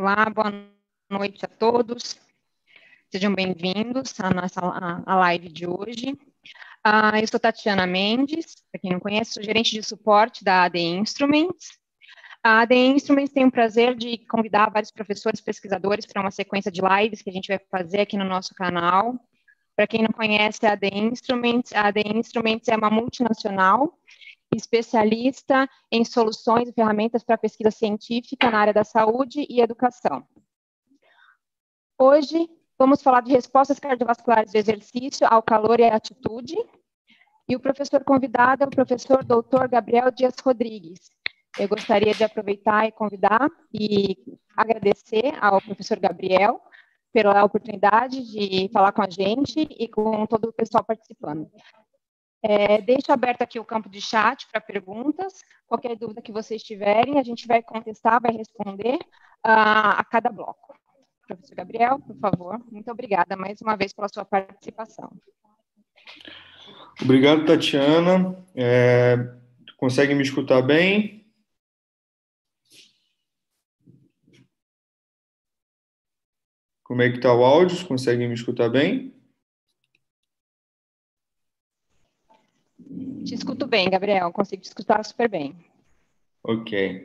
Olá, boa noite a todos. Sejam bem-vindos à nossa live de hoje. Eu sou Tatiana Mendes, para quem não conhece, sou gerente de suporte da AD Instruments. A AD Instruments tem o prazer de convidar vários professores, pesquisadores para uma sequência de lives que a gente vai fazer aqui no nosso canal. Para quem não conhece a AD Instruments é uma multinacional especialista em soluções e ferramentas para pesquisa científica na área da saúde e educação. Hoje, vamos falar de respostas cardiovasculares do exercício ao calor e à altitude. E o professor convidado é o professor Dr. Gabriel Dias Rodrigues. Eu gostaria de aproveitar e convidar e agradecer ao professor Gabriel pela oportunidade de falar com a gente e com todo o pessoal participando. Deixo aberto aqui o campo de chat para perguntas. Qualquer dúvida que vocês tiverem, a gente vai contestar, vai responder a cada bloco. Professor Gabriel, por favor. Muito obrigada mais uma vez pela sua participação. Obrigado, Tatiana. Consegue me escutar bem? Como é que está o áudio? Conseguem me escutar bem? Te escuto bem, Gabriel. Consigo te escutar super bem. Ok.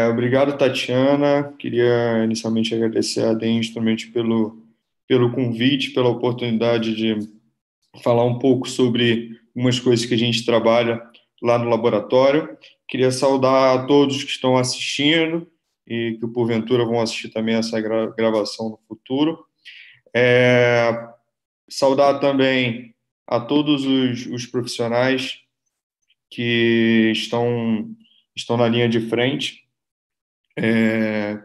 Obrigado, Tatiana. Queria inicialmente agradecer a AD Instruments pelo convite, pela oportunidade de falar um pouco sobre umas coisas que a gente trabalha lá no laboratório. Queria saudar a todos que estão assistindo e que, porventura, vão assistir também essa gravação no futuro. Saudar também a todos os profissionais que estão na linha de frente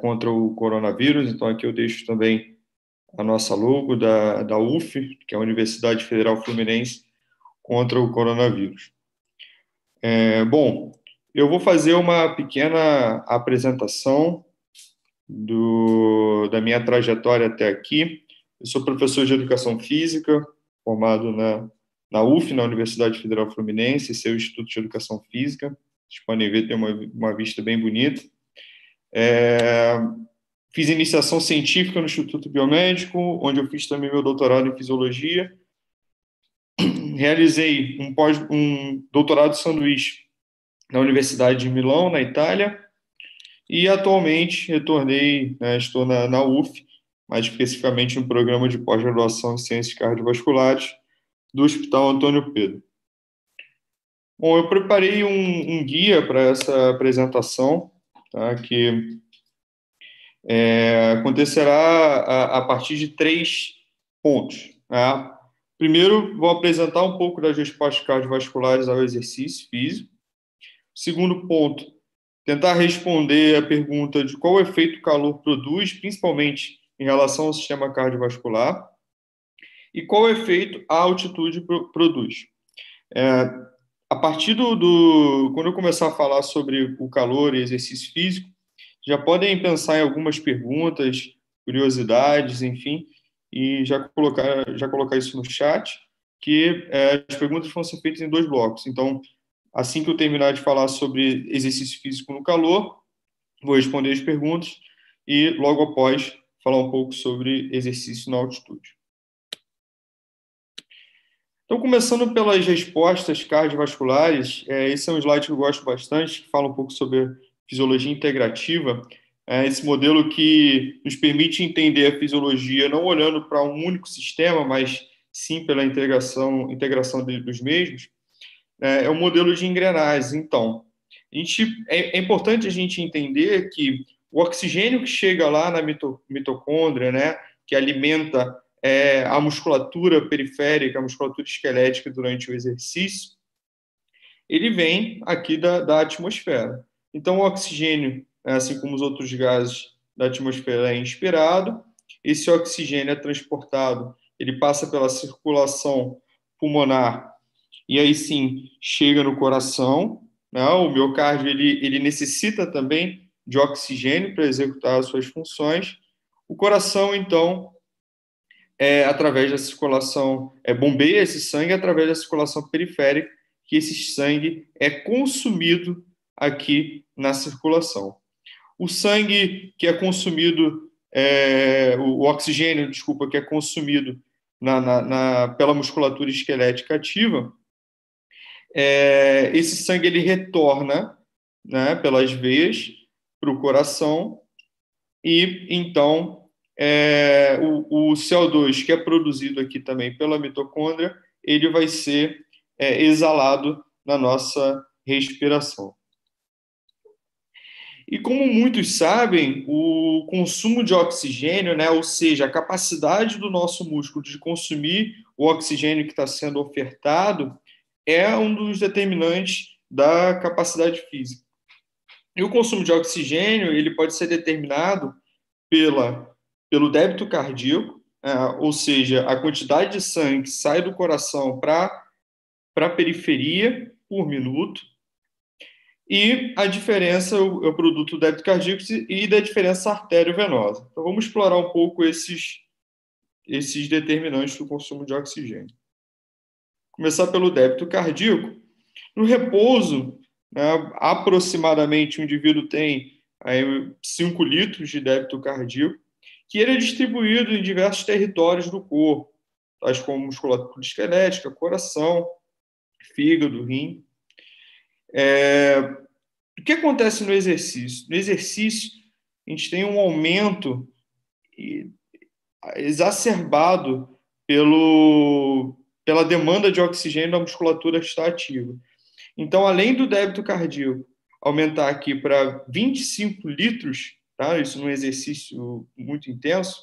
contra o coronavírus. Então, aqui eu deixo também a nossa logo da UF, que é a Universidade Federal Fluminense, contra o coronavírus. Bom, eu vou fazer uma pequena apresentação da minha trajetória até aqui. Eu sou professor de Educação Física, formado na UF, na Universidade Federal Fluminense, esse é o Instituto de Educação Física. Vocês podem ver, tem uma vista bem bonita. Fiz iniciação científica no Instituto Biomédico, onde eu fiz também meu doutorado em Fisiologia. Realizei um doutorado de sanduíche na Universidade de Milão, na Itália, e atualmente retornei, estou na UF, mais especificamente no programa de pós-graduação em Ciências Cardiovasculares do Hospital Antônio Pedro. Bom, eu preparei um guia para essa apresentação, tá, que acontecerá a partir de 3 pontos. Tá? Primeiro, vou apresentar um pouco das respostas cardiovasculares ao exercício físico. Segundo ponto, tentar responder a pergunta de qual efeito o calor produz, principalmente em relação ao sistema cardiovascular, e qual efeito a altitude produz. A partir quando eu começar a falar sobre o calor e exercício físico, já podem pensar em algumas perguntas, curiosidades, enfim, e já colocar isso no chat, que as perguntas vão ser feitas em 2 blocos. Então, assim que eu terminar de falar sobre exercício físico no calor, vou responder as perguntas e, logo após, falar um pouco sobre exercício na altitude. Então, começando pelas respostas cardiovasculares, esse é um slide que eu gosto bastante, que fala um pouco sobre fisiologia integrativa, esse modelo que nos permite entender a fisiologia não olhando para um único sistema, mas sim pela integração dos mesmos, é um modelo de engrenagens. Então, é importante a gente entender que o oxigênio que chega lá na mitocôndria, né, que alimenta a musculatura periférica, a musculatura esquelética durante o exercício, ele vem aqui da atmosfera. Então, o oxigênio, assim como os outros gases da atmosfera, é inspirado. Esse oxigênio é transportado, ele passa pela circulação pulmonar e aí sim chega no coração. Né? O miocárdio ele necessita também de oxigênio para executar as suas funções. O coração, então, através da circulação, bombeia esse sangue através da circulação periférica, que esse sangue é consumido aqui na circulação. O sangue que é consumido, o oxigênio, desculpa, que é consumido pela musculatura esquelética ativa, esse sangue ele retorna, né, pelas veias para o coração e então o CO2 que é produzido aqui também pela mitocôndria, ele vai ser exalado na nossa respiração. E como muitos sabem, o consumo de oxigênio, né, ou seja, a capacidade do nosso músculo de consumir o oxigênio que está sendo ofertado, é um dos determinantes da capacidade física. E o consumo de oxigênio ele pode ser determinado pelo débito cardíaco, ou seja, a quantidade de sangue que sai do coração para a periferia por minuto, e a diferença é o produto do débito cardíaco e da diferença arteriovenosa. Então, vamos explorar um pouco esses determinantes do consumo de oxigênio. Começar pelo débito cardíaco. No repouso, né, aproximadamente o indivíduo tem aí 5 litros de débito cardíaco, que ele é distribuído em diversos territórios do corpo, tais como musculatura esquelética, coração, fígado, rim. O que acontece no exercício? No exercício, a gente tem um aumento exacerbado pela demanda de oxigênio da musculatura que está ativa. Então, além do débito cardíaco aumentar aqui para 25 litros, tá? Isso num exercício muito intenso,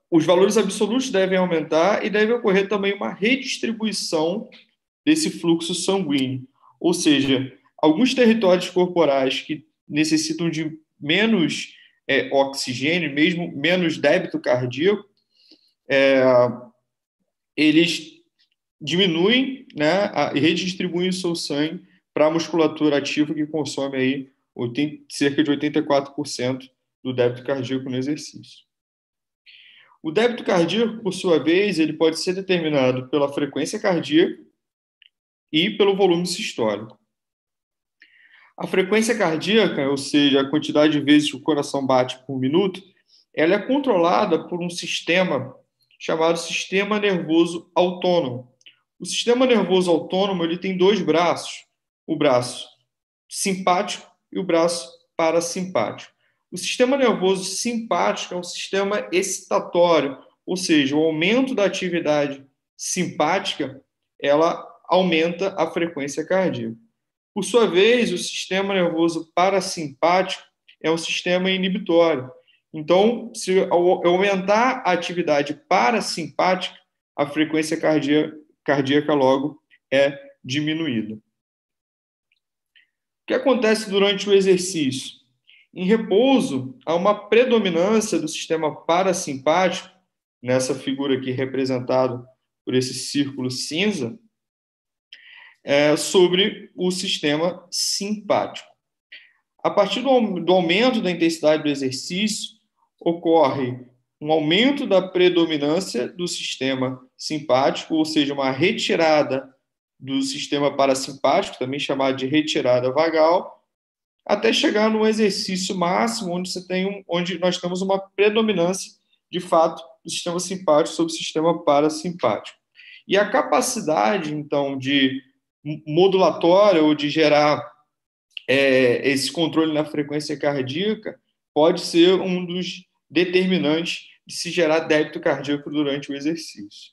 os valores absolutos devem aumentar e deve ocorrer também uma redistribuição desse fluxo sanguíneo. Ou seja, alguns territórios corporais que necessitam de menos oxigênio, mesmo menos débito cardíaco, eles diminuem, né, e redistribuem o seu sangue para a musculatura ativa, que consome aí cerca de 84% do débito cardíaco no exercício. O débito cardíaco, por sua vez, ele pode ser determinado pela frequência cardíaca e pelo volume sistólico. A frequência cardíaca, ou seja, a quantidade de vezes que o coração bate por minuto, ela é controlada por um sistema chamado sistema nervoso autônomo. O sistema nervoso autônomo ele tem 2 braços, o braço simpático e o braço parasimpático. O sistema nervoso simpático é um sistema excitatório, ou seja, o aumento da atividade simpática, ela aumenta a frequência cardíaca. Por sua vez, o sistema nervoso parasimpático é um sistema inibitório. Então, se aumentar a atividade parasimpática, a frequência cardíaca logo é diminuída. O que acontece durante o exercício? Em repouso, há uma predominância do sistema parasimpático, nessa figura aqui representada por esse círculo cinza, sobre o sistema simpático. A partir do aumento da intensidade do exercício, ocorre um aumento da predominância do sistema simpático, ou seja, uma retirada do sistema parasimpático, também chamado de retirada vagal, até chegar no exercício máximo, onde nós temos uma predominância, de fato, do sistema simpático sobre o sistema parasimpático. E a capacidade, então, de modulatória ou de gerar esse controle na frequência cardíaca pode ser um dos determinantes de se gerar débito cardíaco durante o exercício.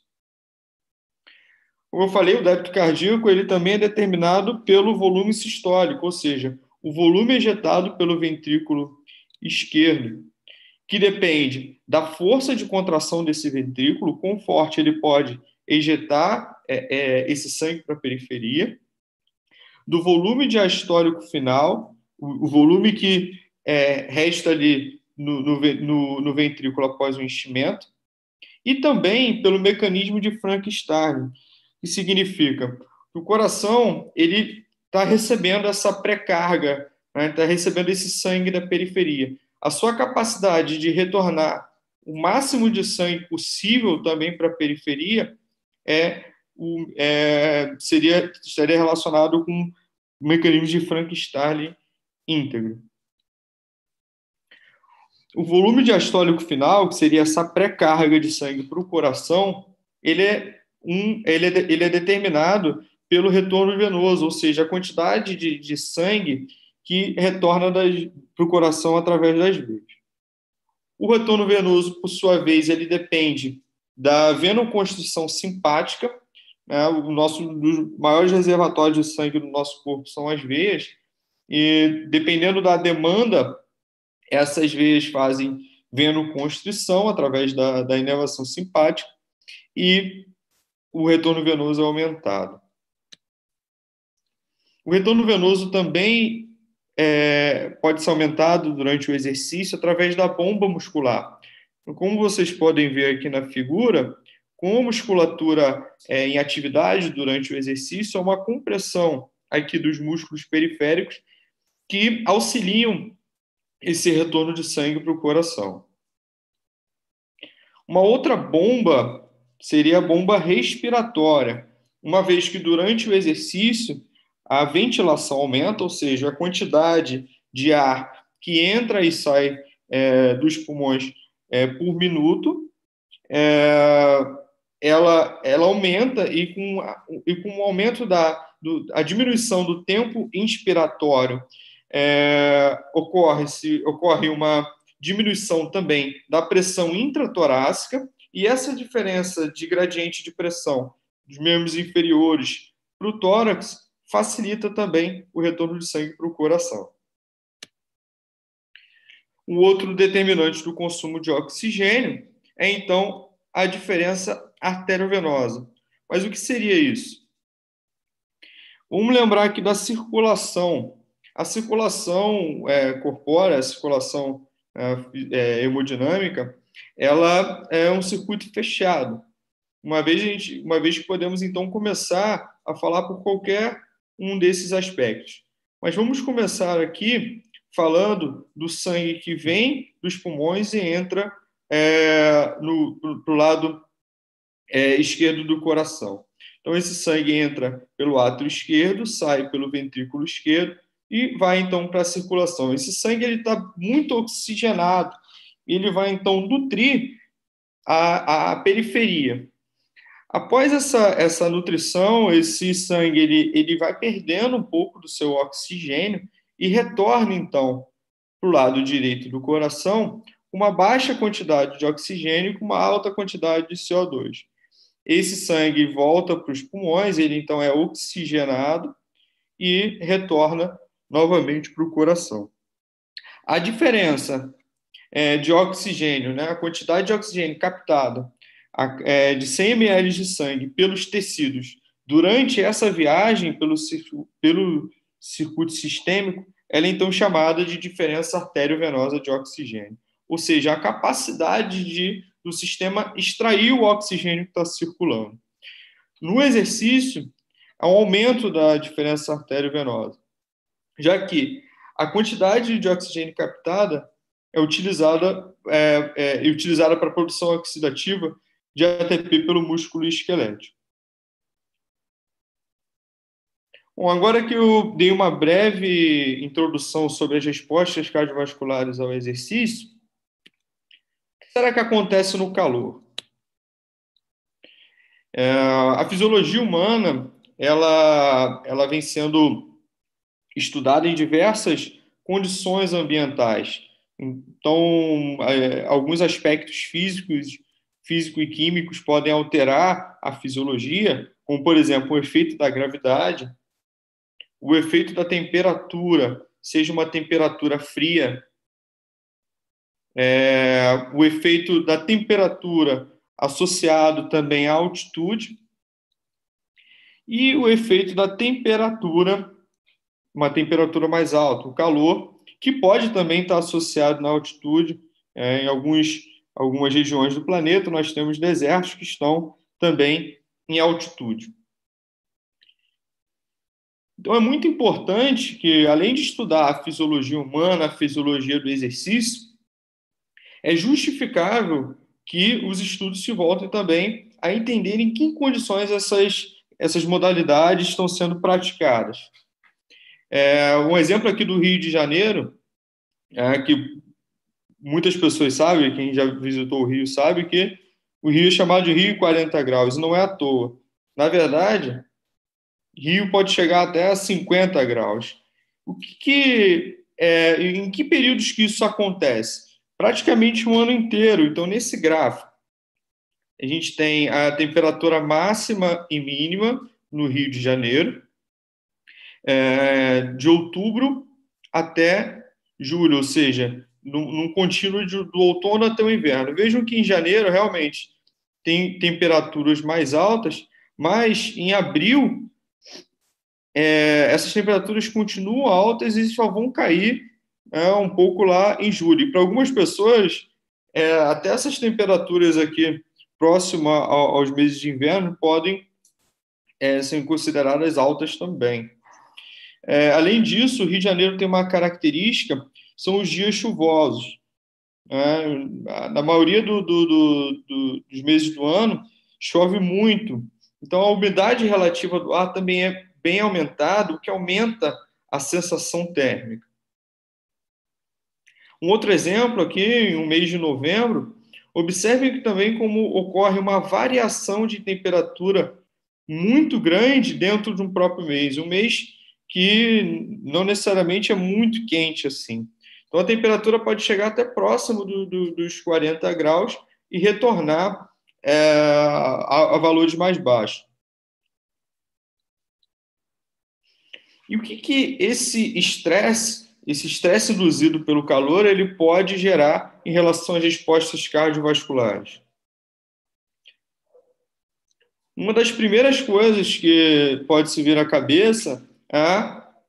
Como eu falei, o débito cardíaco ele também é determinado pelo volume sistólico, ou seja, o volume ejetado pelo ventrículo esquerdo, que depende da força de contração desse ventrículo, quão forte ele pode ejetar esse sangue para a periferia, do volume diastólico final, o volume que resta ali no ventrículo após o enchimento, e também pelo mecanismo de Frank-Starling, que significa que o coração ele está recebendo essa pré-carga, né, está recebendo esse sangue da periferia. A sua capacidade de retornar o máximo de sangue possível também para a periferia estaria relacionado com o mecanismo de Frank-Starling íntegro. O volume diastólico final, que seria essa pré-carga de sangue para o coração, ele é determinado pelo retorno venoso, ou seja, a quantidade de sangue que retorna para o coração através das veias. O retorno venoso, por sua vez, ele depende da venoconstrição simpática, né? Um dos maiores reservatórios de sangue do nosso corpo são as veias, e dependendo da demanda, essas veias fazem venoconstrição através da inervação simpática e o retorno venoso é aumentado. O retorno venoso também pode ser aumentado durante o exercício através da bomba muscular. Como vocês podem ver aqui na figura, com a musculatura em atividade durante o exercício, há uma compressão aqui dos músculos periféricos que auxiliam esse retorno de sangue para o coração. Uma outra bomba seria a bomba respiratória, uma vez que durante o exercício a ventilação aumenta, ou seja, a quantidade de ar que entra e sai dos pulmões por minuto, ela aumenta e com o aumento a diminuição do tempo inspiratório, ocorre uma diminuição também da pressão intratorácica, e essa diferença de gradiente de pressão dos membros inferiores para o tórax facilita também o retorno de sangue para o coração. Um outro determinante do consumo de oxigênio é, então, a diferença arteriovenosa. Mas o que seria isso? Vamos lembrar aqui da circulação. A circulação corpórea, a circulação hemodinâmica, ela é um circuito fechado. Uma vez que podemos, então, começar a falar por qualquer um desses aspectos. Mas vamos começar aqui falando do sangue que vem dos pulmões e entra para o lado esquerdo do coração. Então, esse sangue entra pelo átrio esquerdo, sai pelo ventrículo esquerdo e vai, então, para a circulação. Esse sangue está muito oxigenado e ele vai, então, nutrir a periferia. Após essa nutrição, esse sangue ele vai perdendo um pouco do seu oxigênio e retorna, então, para o lado direito do coração, uma baixa quantidade de oxigênio com uma alta quantidade de CO2. Esse sangue volta para os pulmões, ele, então, é oxigenado e retorna novamente para o coração. A diferença de oxigênio, né, a quantidade de oxigênio captada de 100 ml de sangue pelos tecidos durante essa viagem pelo circuito sistêmico, ela é então chamada de diferença arteriovenosa de oxigênio. Ou seja, a capacidade do sistema extrair o oxigênio que está circulando. No exercício, há um aumento da diferença arteriovenosa, já que a quantidade de oxigênio captada é utilizada para a produção oxidativa de ATP pelo músculo esquelético. Bom, agora que eu dei uma breve introdução sobre as respostas cardiovasculares ao exercício, o que será que acontece no calor? A fisiologia humana ela vem sendo estudada em diversas condições ambientais. Então, alguns aspectos físico e químicos podem alterar a fisiologia, como, por exemplo, o efeito da gravidade, o efeito da temperatura, seja uma temperatura fria, o efeito da temperatura associado também à altitude e o efeito da temperatura, uma temperatura mais alta, o calor, que pode também estar associado na altitude. Em algumas regiões do planeta, nós temos desertos que estão também em altitude. Então, é muito importante que, além de estudar a fisiologia humana, a fisiologia do exercício, é justificável que os estudos se voltem também a entender em que condições essas modalidades estão sendo praticadas. Um exemplo aqui do Rio de Janeiro, que muitas pessoas sabem, quem já visitou o Rio sabe que o Rio é chamado de Rio 40 graus, e não é à toa. Na verdade, Rio pode chegar até a 50 graus. Em que períodos que isso acontece? Praticamente o ano inteiro. Então, nesse gráfico, a gente tem a temperatura máxima e mínima no Rio de Janeiro, de outubro até julho, ou seja, num contínuo do outono até o inverno. Vejam que em janeiro, realmente, tem temperaturas mais altas, mas em abril, essas temperaturas continuam altas e só vão cair um pouco lá em julho. E para algumas pessoas, até essas temperaturas aqui próximas aos meses de inverno podem ser consideradas altas também. Além disso, o Rio de Janeiro tem uma característica, são os dias chuvosos. Na maioria dos meses do ano, chove muito. Então, a umidade relativa do ar também é bem aumentada, o que aumenta a sensação térmica. Um outro exemplo aqui, no mês de novembro, observem também como ocorre uma variação de temperatura muito grande dentro de um próprio mês. Um mês que não necessariamente é muito quente assim. Então, a temperatura pode chegar até próximo dos 40 graus e retornar a valores mais baixos. E o que esse estresse induzido pelo calor, ele pode gerar em relação às respostas cardiovasculares? Uma das primeiras coisas que pode se vir à cabeça é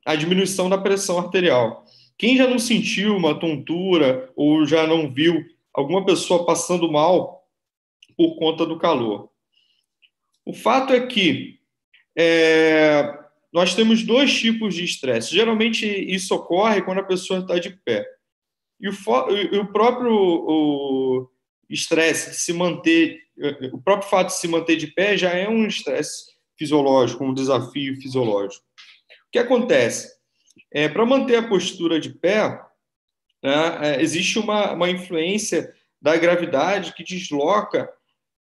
a diminuição da pressão arterial. Quem já não sentiu uma tontura ou já não viu alguma pessoa passando mal por conta do calor? O fato é que nós temos dois tipos de estresse. Geralmente isso ocorre quando a pessoa está de pé. E o próprio estresse de se manter, o próprio fato de se manter de pé já é um estresse fisiológico, um desafio fisiológico. O que acontece? Para manter a postura de pé, né, existe uma influência da gravidade que desloca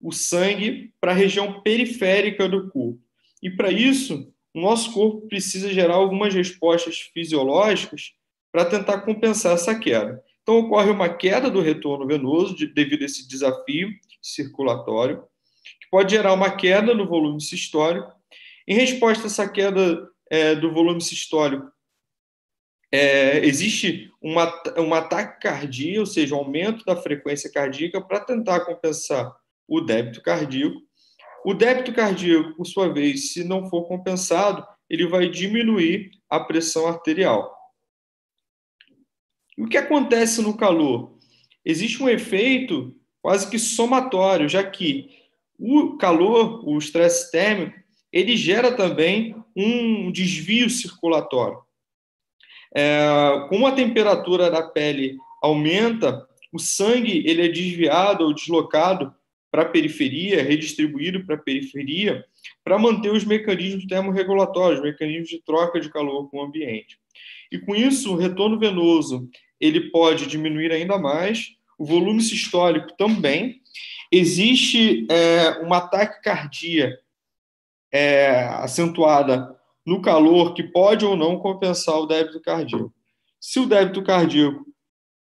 o sangue para a região periférica do corpo. E para isso, o nosso corpo precisa gerar algumas respostas fisiológicas para tentar compensar essa queda. Então, ocorre uma queda do retorno venoso devido a esse desafio circulatório, que pode gerar uma queda no volume sistólico. Em resposta a essa queda do volume sistólico, existe uma taquicardia, ou seja, um aumento da frequência cardíaca para tentar compensar o débito cardíaco. O débito cardíaco, por sua vez, se não for compensado, ele vai diminuir a pressão arterial. E o que acontece no calor? Existe um efeito quase que somatório, já que o calor, o estresse térmico, ele gera também um desvio circulatório. Como a temperatura da pele aumenta, o sangue ele é desviado ou deslocado para a periferia, redistribuído para a periferia, para manter os mecanismos termorregulatórios, mecanismos de troca de calor com o ambiente. E com isso, o retorno venoso ele pode diminuir ainda mais, o volume sistólico também. Existe uma taquicardia acentuada no calor que pode ou não compensar o débito cardíaco. Se o débito cardíaco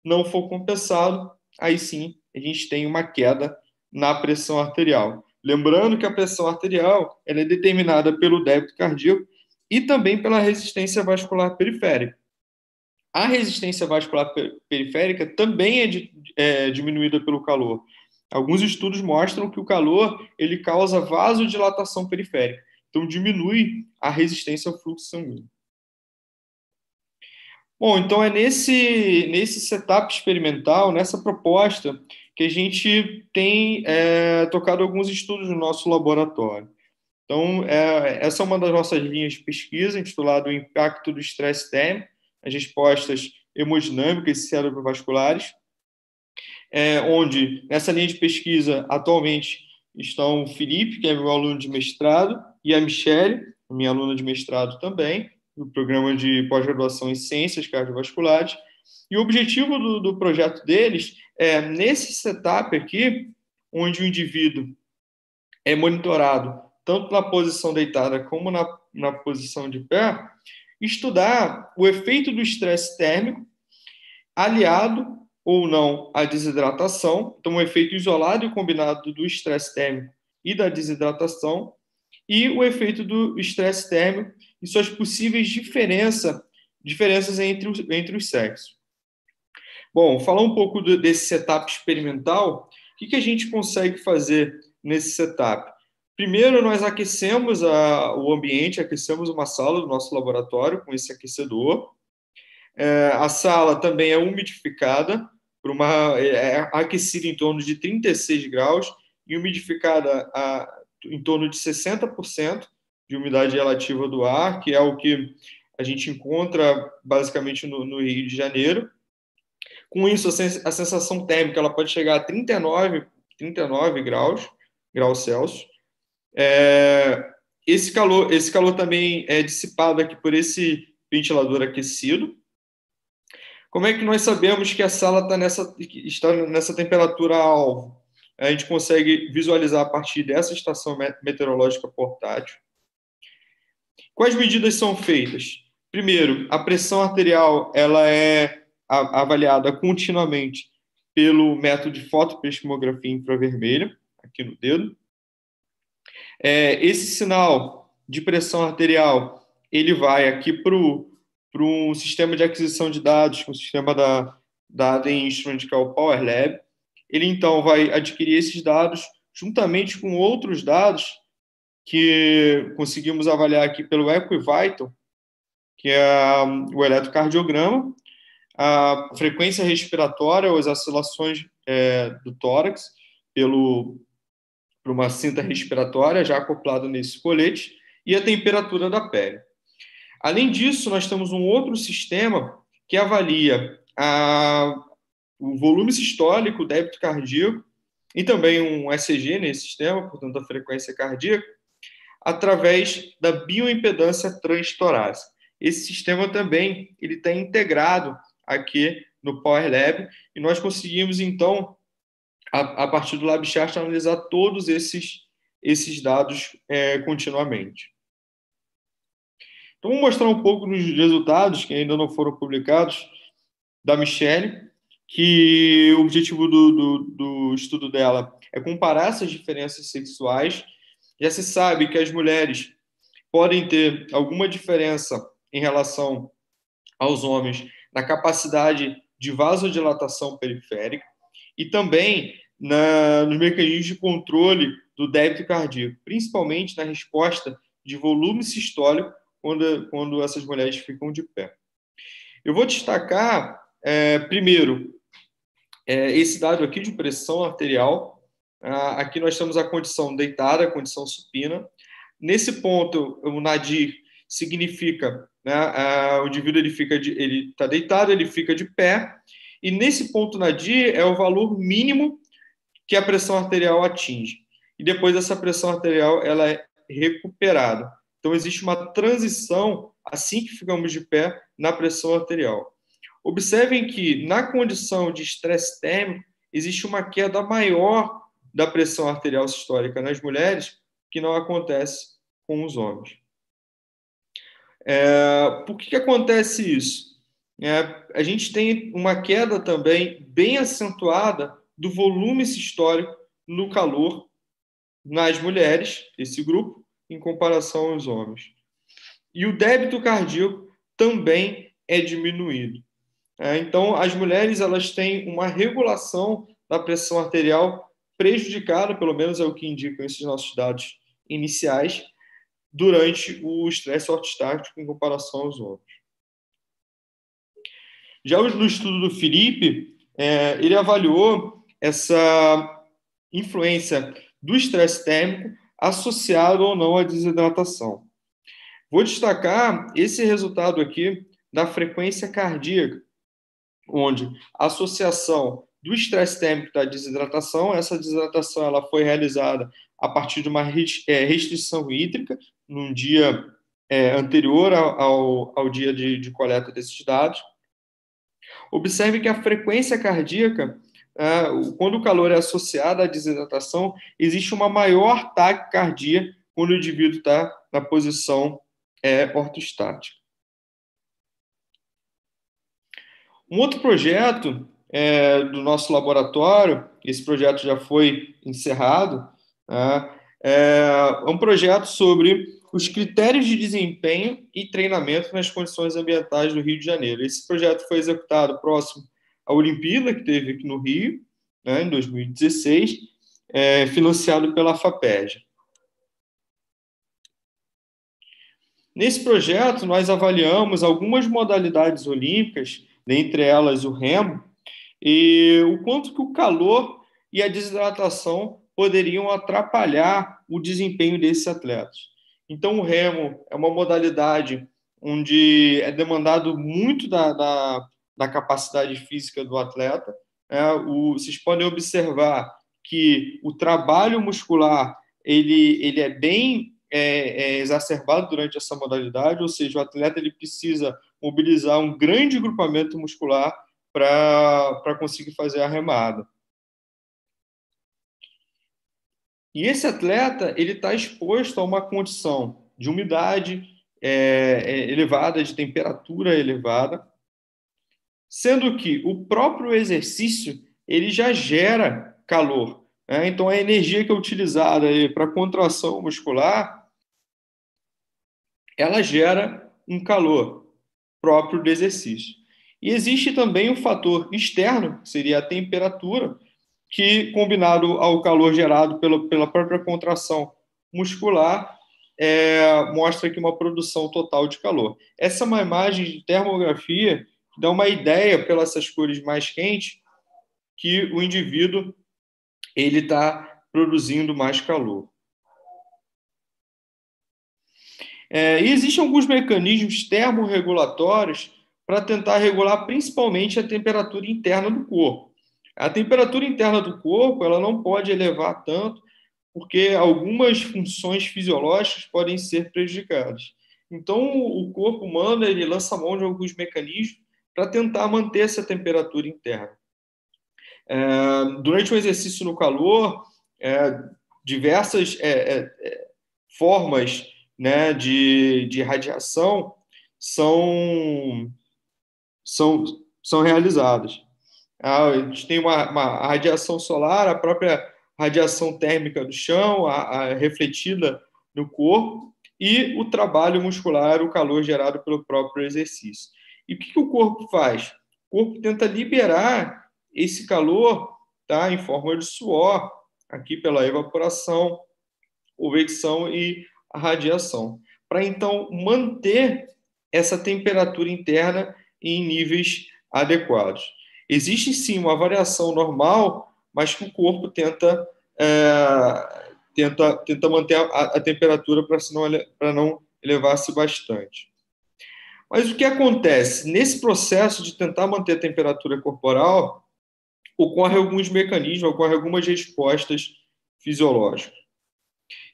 não for compensado, aí sim a gente tem uma queda na pressão arterial. Lembrando que a pressão arterial ela é determinada pelo débito cardíaco e também pela resistência vascular periférica. A resistência vascular periférica também é diminuída pelo calor. Alguns estudos mostram que o calor ele causa vasodilatação periférica, então diminui a resistência ao fluxo sanguíneo. Bom, então é nesse setup experimental, nessa proposta, que a gente tem tocado alguns estudos no nosso laboratório. Então, essa é uma das nossas linhas de pesquisa, intitulada O Impacto do Estresse Térmico, as respostas hemodinâmicas e cerebrovasculares, onde nessa linha de pesquisa atualmente estão o Felipe, que é meu aluno de mestrado, e a Michele, minha aluna de mestrado também, do programa de pós-graduação em ciências cardiovasculares. E o objetivo do projeto deles é, nesse setup aqui, onde o indivíduo é monitorado tanto na posição deitada como na posição de pé, estudar o efeito do estresse térmico aliado ou não à desidratação, então um efeito isolado e combinado do estresse térmico e da desidratação, e o efeito do estresse térmico e suas possíveis diferenças entre os sexos. Bom, falar um pouco desse setup experimental, o que a gente consegue fazer nesse setup? Primeiro, nós aquecemos o ambiente, aquecemos uma sala do nosso laboratório com esse aquecedor. A sala também é umidificada, é aquecida em torno de 36 graus e umidificada em torno de 60% de umidade relativa do ar, que é o que a gente encontra basicamente no Rio de Janeiro. Com isso, a sensação térmica ela pode chegar a 39 graus Celsius. Esse calor também é dissipado aqui por esse ventilador aquecido. Como é que nós sabemos que a sala está nessa temperatura-alvo? A gente consegue visualizar a partir dessa estação meteorológica portátil. Quais medidas são feitas? Primeiro, a pressão arterial ela é avaliada continuamente pelo método de fotopleximografia infravermelha, aqui no dedo. Esse sinal de pressão arterial ele vai aqui para um sistema de aquisição de dados, um sistema da AD Instrument, que é o Power Lab. Ele, então, vai adquirir esses dados juntamente com outros dados que conseguimos avaliar aqui pelo EquiVital, que é o eletrocardiograma, a frequência respiratória, ou as oscilações do tórax, por uma cinta respiratória já acoplada nesse colete, e a temperatura da pele. Além disso, nós temos um outro sistema que avalia o volume sistólico, o débito cardíaco, e também um ECG nesse sistema, portanto, a frequência cardíaca, através da bioimpedância transtorácica. Esse sistema também está integrado aqui no Power Lab, e nós conseguimos, então, a partir do LabChart, analisar todos esses dados continuamente. Então, vou mostrar um pouco dos resultados que ainda não foram publicados da Michelle, que o objetivo do estudo dela é comparar essas diferenças sexuais. Já se sabe que as mulheres podem ter alguma diferença em relação aos homens na capacidade de vasodilatação periférica e também nos mecanismos de controle do débito cardíaco, principalmente na resposta de volume sistólico quando essas mulheres ficam de pé. Eu vou destacar, primeiro, esse dado aqui de pressão arterial. Aqui nós temos a condição deitada, a condição supina. Nesse ponto, o nadir significa, o indivíduo ele está deitado, ele fica de pé, e nesse ponto nadir é o valor mínimo que a pressão arterial atinge. E depois essa pressão arterial ela é recuperada. Então, existe uma transição, assim que ficamos de pé, na pressão arterial. Observem que, na condição de estresse térmico, existe uma queda maior da pressão arterial sistólica nas mulheres, que não acontece com os homens. Por que acontece isso? A gente tem uma queda também bem acentuada do volume sistólico no calor nas mulheres, esse grupo, em comparação aos homens. E o débito cardíaco também é diminuído. Então, as mulheres elas têm uma regulação da pressão arterial prejudicada, pelo menos é o que indicam esses nossos dados iniciais, durante o estresse ortostático em comparação aos homens. Já no estudo do Felipe, ele avaliou essa influência do estresse térmico associado ou não à desidratação. Vou destacar esse resultado aqui da frequência cardíaca, onde a associação do estresse térmico da desidratação, essa desidratação ela foi realizada a partir de uma restrição hídrica num dia anterior ao dia de coleta desses dados. Observe que a frequência cardíaca, quando o calor é associado à desidratação, existe uma maior taquicardia quando o indivíduo está na posição ortostática. Um outro projeto do nosso laboratório, esse projeto já foi encerrado, é um projeto sobre os critérios de desempenho e treinamento nas condições ambientais do Rio de Janeiro. Esse projeto foi executado próximo à Olimpíada, que teve aqui no Rio, em 2016, financiado pela FAPERJ. Nesse projeto, nós avaliamos algumas modalidades olímpicas, dentre elas o remo, e o quanto que o calor e a desidratação poderiam atrapalhar o desempenho desses atletas. Então, o remo é uma modalidade onde é demandado muito da capacidade física do atleta. Vocês podem observar que o trabalho muscular ele é bem exacerbado durante essa modalidade, ou seja, o atleta ele precisa mobilizar um grande grupamento muscular para conseguir fazer a remada. E esse atleta ele está exposto a uma condição de umidade elevada, de temperatura elevada, sendo que o próprio exercício ele já gera calor. Então, a energia que é utilizada para contração muscular, ela gera um calor próprio do exercício. E existe também um fator externo, que seria a temperatura, que, combinado ao calor gerado pela própria contração muscular, mostra aqui uma produção total de calor. Essa é uma imagem de termografia que dá uma ideia, pelas essas cores mais quentes, que o indivíduo ele está produzindo mais calor. E existem alguns mecanismos termorregulatórios para tentar regular principalmente a temperatura interna do corpo. A temperatura interna do corpo ela não pode elevar tanto, porque algumas funções fisiológicas podem ser prejudicadas. Então, o corpo humano ele lança mão de alguns mecanismos para tentar manter essa temperatura interna. Durante o exercício no calor, diversas formas, né, de radiação são realizadas. A gente tem uma radiação solar, a própria radiação térmica do chão, a refletida no corpo, e o trabalho muscular, o calor gerado pelo próprio exercício. E o que o corpo faz? O corpo tenta liberar esse calor, tá, em forma de suor, aqui pela evaporação, convecção e a radiação, para então manter essa temperatura interna em níveis adequados. Existe sim uma variação normal, mas que o corpo tenta manter a temperatura para não elevar-se bastante. Mas o que acontece? Nesse processo de tentar manter a temperatura corporal, ocorrem alguns mecanismos, ocorrem algumas respostas fisiológicas.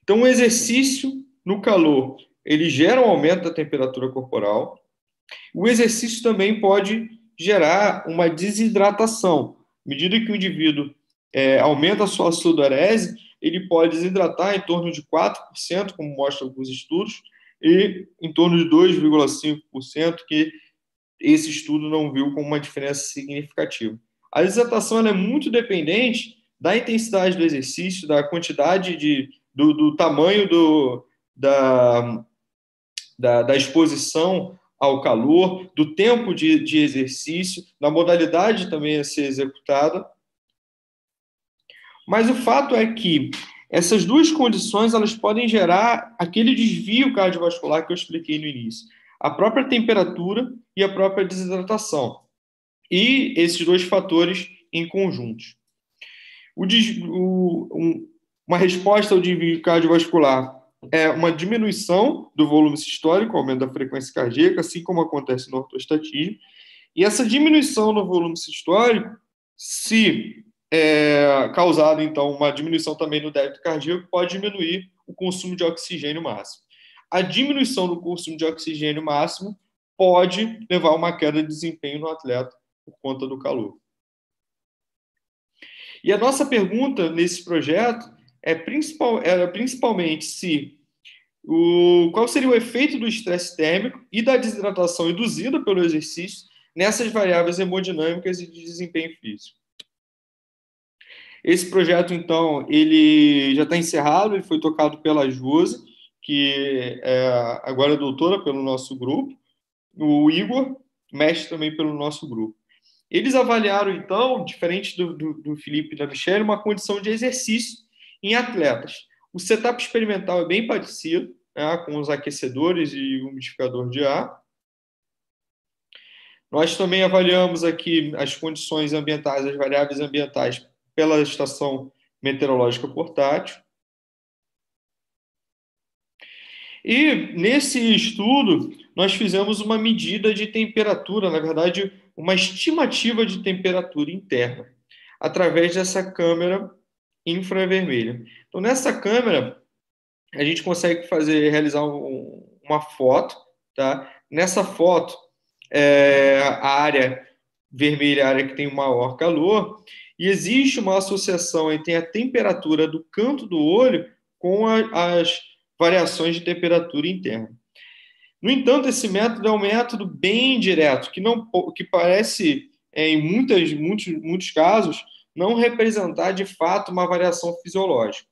Então, o exercício no calor, ele gera um aumento da temperatura corporal. O exercício também pode gerar uma desidratação. À medida que o indivíduo aumenta a sua sudorese, ele pode desidratar em torno de 4%, como mostram alguns estudos, e em torno de 2,5%, que esse estudo não viu como uma diferença significativa. A desidratação ela é muito dependente da intensidade do exercício, da quantidade do tamanho da exposição ao calor, do tempo de exercício, da modalidade também a ser executada. Mas o fato é que essas duas condições elas podem gerar aquele desvio cardiovascular que eu expliquei no início. A própria temperatura e a própria desidratação. E esses dois fatores em conjuntos. Uma resposta ao desvio cardiovascular é uma diminuição do volume sistólico, aumento da frequência cardíaca, assim como acontece no ortostatismo. E essa diminuição no volume sistólico, se causada, então, uma diminuição também no débito cardíaco, pode diminuir o consumo de oxigênio máximo. a diminuição do consumo de oxigênio máximo pode levar a uma queda de desempenho no atleta por conta do calor. E a nossa pergunta nesse projeto era principalmente qual seria o efeito do estresse térmico e da desidratação induzida pelo exercício nessas variáveis hemodinâmicas e de desempenho físico. Esse projeto, então, ele já está encerrado, ele foi tocado pela Josi, que agora é doutora pelo nosso grupo, o Igor, mestre também pelo nosso grupo. Eles avaliaram, então, diferente do Felipe e da Michelle, uma condição de exercício em atletas. O setup experimental é bem parecido, né, com os aquecedores e umidificador de ar. Nós também avaliamos aqui as condições ambientais, as variáveis ambientais, pela estação meteorológica portátil. E, nesse estudo, nós fizemos uma medida de temperatura, na verdade, uma estimativa de temperatura interna, através dessa câmera infravermelha. Então, nessa câmera, a gente consegue realizar uma foto, tá? Nessa foto, a área vermelha é a área que tem o maior calor, e existe uma associação entre a temperatura do canto do olho com as variações de temperatura interna. No entanto, esse método é um método bem direto, que parece, em muitos casos, não representar de fato uma variação fisiológica.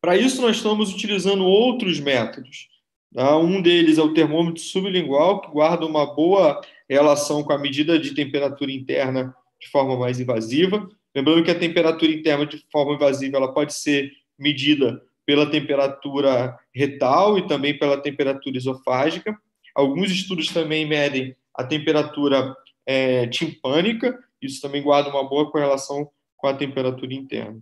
Para isso, nós estamos utilizando outros métodos. Um deles é o termômetro sublingual, que guarda uma boa relação com a medida de temperatura interna de forma mais invasiva. Lembrando que a temperatura interna de forma invasiva ela pode ser medida pela temperatura retal e também pela temperatura esofágica. Alguns estudos também medem a temperatura timpânica, isso também guarda uma boa correlação com a temperatura interna.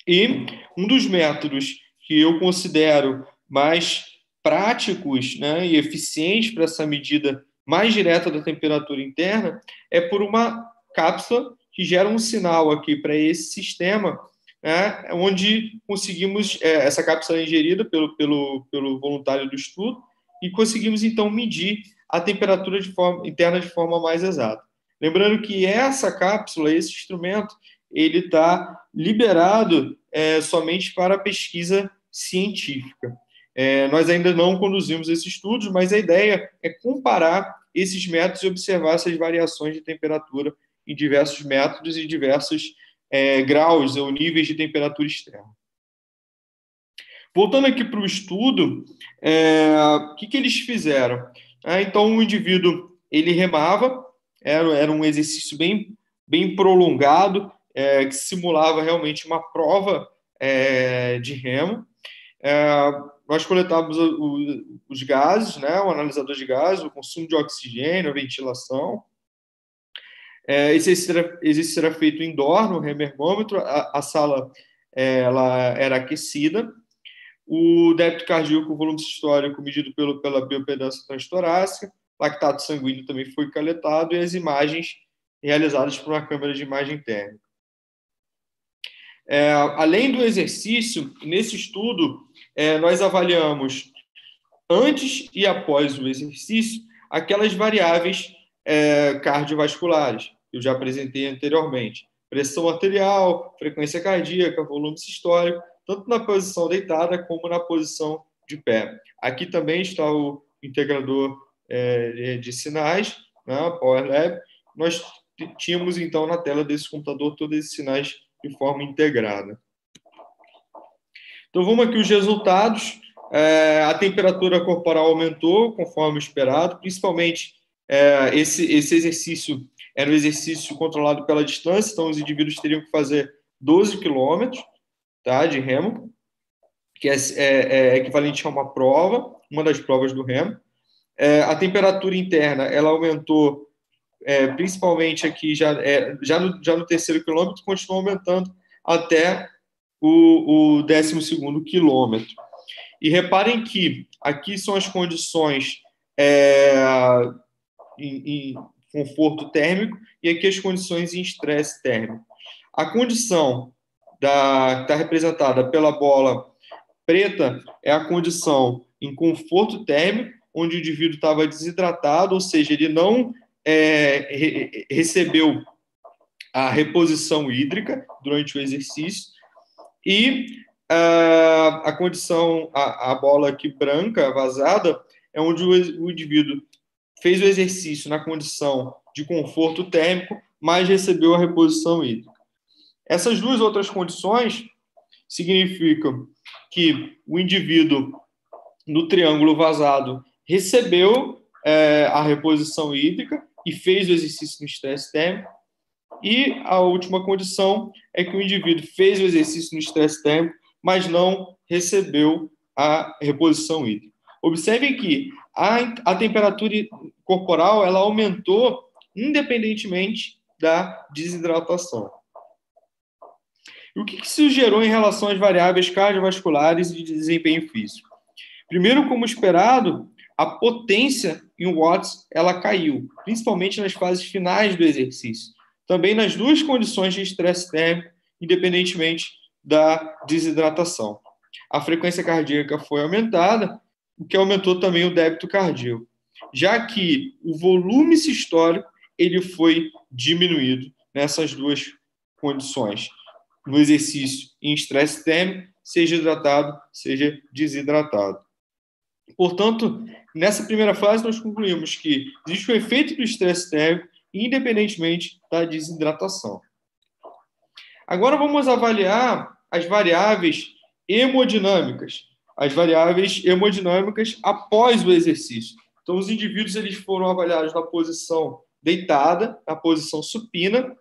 E um dos métodos que eu considero mais práticos, né, e eficientes para essa medida mais direta da temperatura interna é por uma cápsula que gera um sinal aqui para esse sistema, né, onde conseguimos, essa cápsula é ingerida pelo voluntário do estudo, e conseguimos, então, medir a temperatura interna de forma mais exata. Lembrando que essa cápsula, esse instrumento, ele está liberado somente para pesquisa científica. Nós ainda não conduzimos esses estudos, mas a ideia é comparar esses métodos e observar essas variações de temperatura em diversos métodos e diversos graus ou níveis de temperatura externa. Voltando aqui para o estudo, o que eles fizeram? Então, o indivíduo ele remava, era um exercício bem prolongado, que simulava realmente uma prova de remo. Nós coletávamos os gases, né, o analisador de gases, o consumo de oxigênio, a ventilação. Esse exercício era feito indoor, no remergômetro, a sala ela era aquecida. O débito cardíaco, o volume sistólico medido pela biopedância transtorácica, lactato sanguíneo também foi coletado, e as imagens realizadas por uma câmera de imagem térmica. Além do exercício, nesse estudo, nós avaliamos, antes e após o exercício, aquelas variáveis cardiovasculares, que eu já apresentei anteriormente. Pressão arterial, frequência cardíaca, volume sistólico, tanto na posição deitada como na posição de pé. Aqui também está o integrador de sinais, né, Power Lab. Nós tínhamos, então, na tela desse computador todos esses sinais de forma integrada. Então, vamos aqui os resultados. A temperatura corporal aumentou, conforme esperado, principalmente esse exercício era um exercício controlado pela distância, então os indivíduos teriam que fazer 12 quilômetros, tá, de remo, que é equivalente a uma prova, uma das provas do remo. A temperatura interna ela aumentou, principalmente aqui já no terceiro quilômetro, continua aumentando até o 12º quilômetro. E reparem que aqui são as condições em conforto térmico e aqui as condições em estresse térmico. A condição que está representada pela bola preta é a condição em conforto térmico, onde o indivíduo estava desidratado, ou seja, ele não recebeu a reposição hídrica durante o exercício, e a condição, a bola aqui branca, vazada, é onde o indivíduo fez o exercício na condição de conforto térmico, mas recebeu a reposição hídrica. Essas duas outras condições significam que o indivíduo no triângulo vazado recebeu a reposição hídrica e fez o exercício no estresse térmico, e a última condição é que o indivíduo fez o exercício no estresse térmico, mas não recebeu a reposição hídrica. Observem que a temperatura corporal ela aumentou independentemente da desidratação. E o que isso gerou em relação às variáveis cardiovasculares e de desempenho físico? Primeiro, como esperado, a potência em watts ela caiu, principalmente nas fases finais do exercício. Também nas duas condições de estresse térmico, independentemente da desidratação. A frequência cardíaca foi aumentada, o que aumentou também o débito cardíaco, já que o volume sistólico ele foi diminuído nessas duas condições, no exercício em estresse térmico, seja hidratado, seja desidratado. Portanto, nessa primeira fase, nós concluímos que existe o efeito do estresse térmico, independentemente da desidratação. Agora vamos avaliar as variáveis hemodinâmicas. As variáveis hemodinâmicas após o exercício. Então, os indivíduos eles foram avaliados na posição deitada, na posição supina,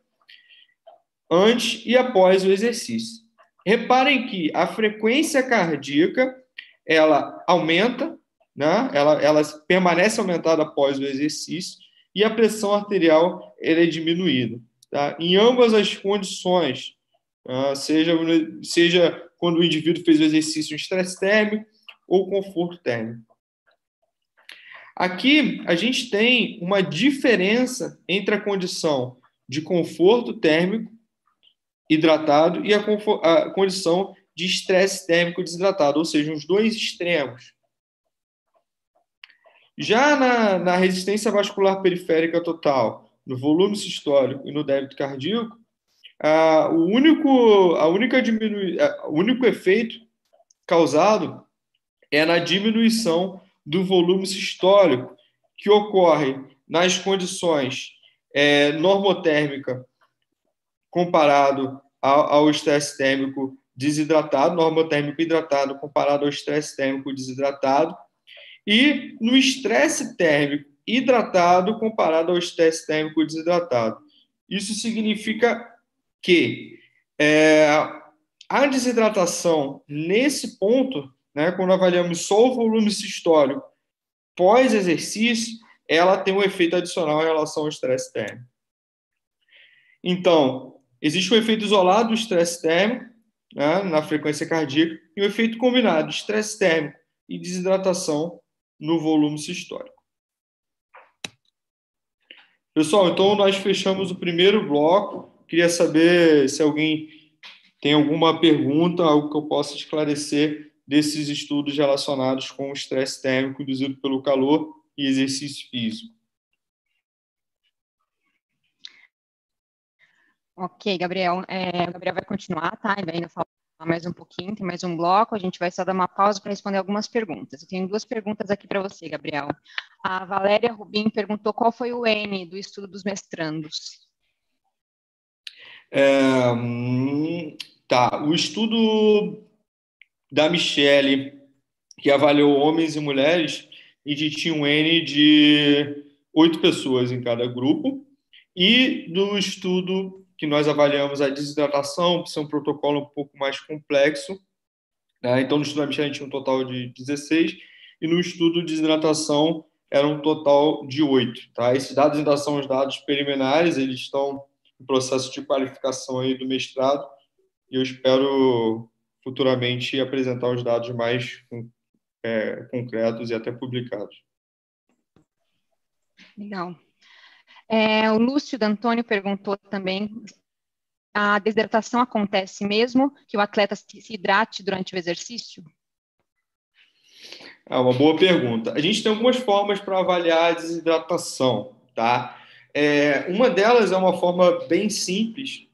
antes e após o exercício. Reparem que a frequência cardíaca ela aumenta, né? ela permanece aumentada após o exercício, e a pressão arterial ela é diminuída. Tá? Em ambas as condições, seja quando o indivíduo fez o exercício em estresse térmico ou conforto térmico. Aqui a gente tem uma diferença entre a condição de conforto térmico hidratado e a condição de estresse térmico desidratado, ou seja, os dois extremos. Já na resistência vascular periférica total, no volume sistólico e no débito cardíaco, o único efeito causado é na diminuição do volume sistólico, que ocorre nas condições normotérmica comparado ao estresse térmico desidratado, normotérmico hidratado comparado ao estresse térmico desidratado, e no estresse térmico hidratado comparado ao estresse térmico desidratado. Isso significa que a desidratação, nesse ponto, né, quando avaliamos só o volume sistólico pós-exercício, ela tem um efeito adicional em relação ao estresse térmico. Então, existe um efeito isolado do estresse térmico, né, na frequência cardíaca, e um efeito combinado, estresse térmico e desidratação no volume sistólico. Pessoal, então nós fechamos o primeiro bloco. Queria saber se alguém tem alguma pergunta, algo que eu possa esclarecer desses estudos relacionados com o estresse térmico induzido pelo calor e exercício físico. Ok, Gabriel. O Gabriel vai continuar, tá? Ele vai ainda falar mais um pouquinho, tem mais um bloco. A gente vai só dar uma pausa para responder algumas perguntas. Eu tenho duas perguntas aqui para você, Gabriel. A Valéria Rubim perguntou qual foi o N do estudo dos mestrandos. O estudo da Michele, que avaliou homens e mulheres, e tinha um N de 8 pessoas em cada grupo, e do estudo que nós avaliamos a desidratação, que é um protocolo um pouco mais complexo, né? Então, no estudo da Michele, a gente tinha um total de 16, e no estudo de desidratação era um total de 8. Tá? Esses dados ainda são os dados preliminares, eles estão em processo de qualificação aí do mestrado, e eu espero futuramente apresentar os dados mais concretos e até publicados. Legal. O Lúcio D'Antônio perguntou também, a desidratação acontece mesmo que o atleta se hidrate durante o exercício? É uma boa pergunta. A gente tem algumas formas para avaliar a desidratação, tá? Uma delas é uma forma bem simples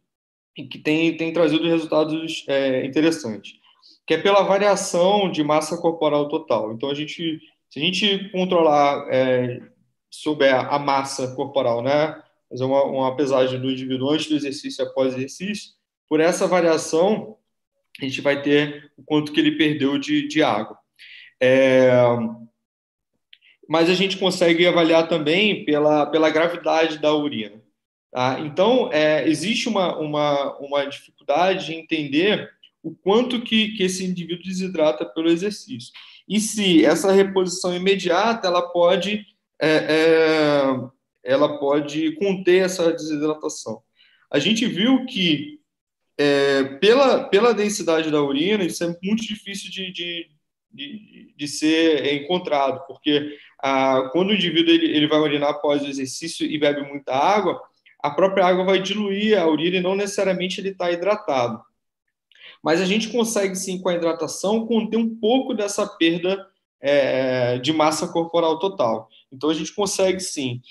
e que tem trazido resultados interessantes, que é pela variação de massa corporal total. Então, se a gente controlar, souber a massa corporal, né? Fazer uma pesagem do indivíduo antes do exercício e após o exercício, por essa variação, a gente vai ter o quanto que ele perdeu de água. É, mas a gente consegue avaliar também pela gravidade da urina. Tá? Então, existe uma dificuldade de entender o quanto que esse indivíduo desidrata pelo exercício. E se essa reposição imediata, é, é, ela pode conter essa desidratação. A gente viu que, pela densidade da urina, isso é muito difícil de ser encontrado, porque quando o indivíduo ele vai urinar após o exercício e bebe muita água, a própria água vai diluir a urina e não necessariamente ele está hidratado. Mas a gente consegue, sim, com a hidratação, conter um pouco dessa perda de massa corporal total. Então, a gente consegue, sim,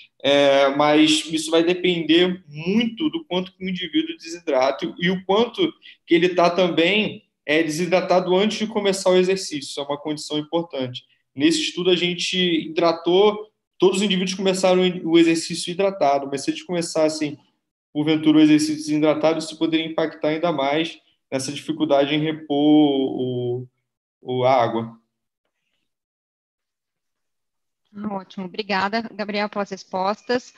mas isso vai depender muito do quanto que o indivíduo desidrata e o quanto que ele está também desidratado antes de começar o exercício. Isso é uma condição importante. Nesse estudo, a gente hidratou, todos os indivíduos começaram o exercício hidratado, mas se eles começassem, porventura, o exercício desidratado, isso poderia impactar ainda mais nessa dificuldade em repor a água. Ótimo, obrigada, Gabriel, pelas respostas.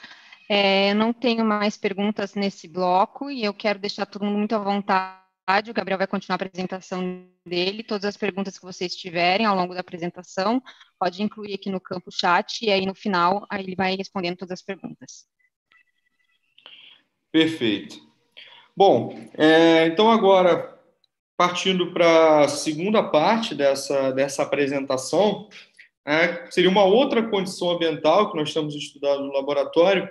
Eu não tenho mais perguntas nesse bloco e eu quero deixar todo mundo muito à vontade. O Gabriel vai continuar a apresentação dele. Todas as perguntas que vocês tiverem ao longo da apresentação, pode incluir aqui no campo chat e aí no final aí ele vai respondendo todas as perguntas. Perfeito. Bom, então agora, partindo para a segunda parte dessa apresentação, seria uma outra condição ambiental que nós estamos estudando no laboratório,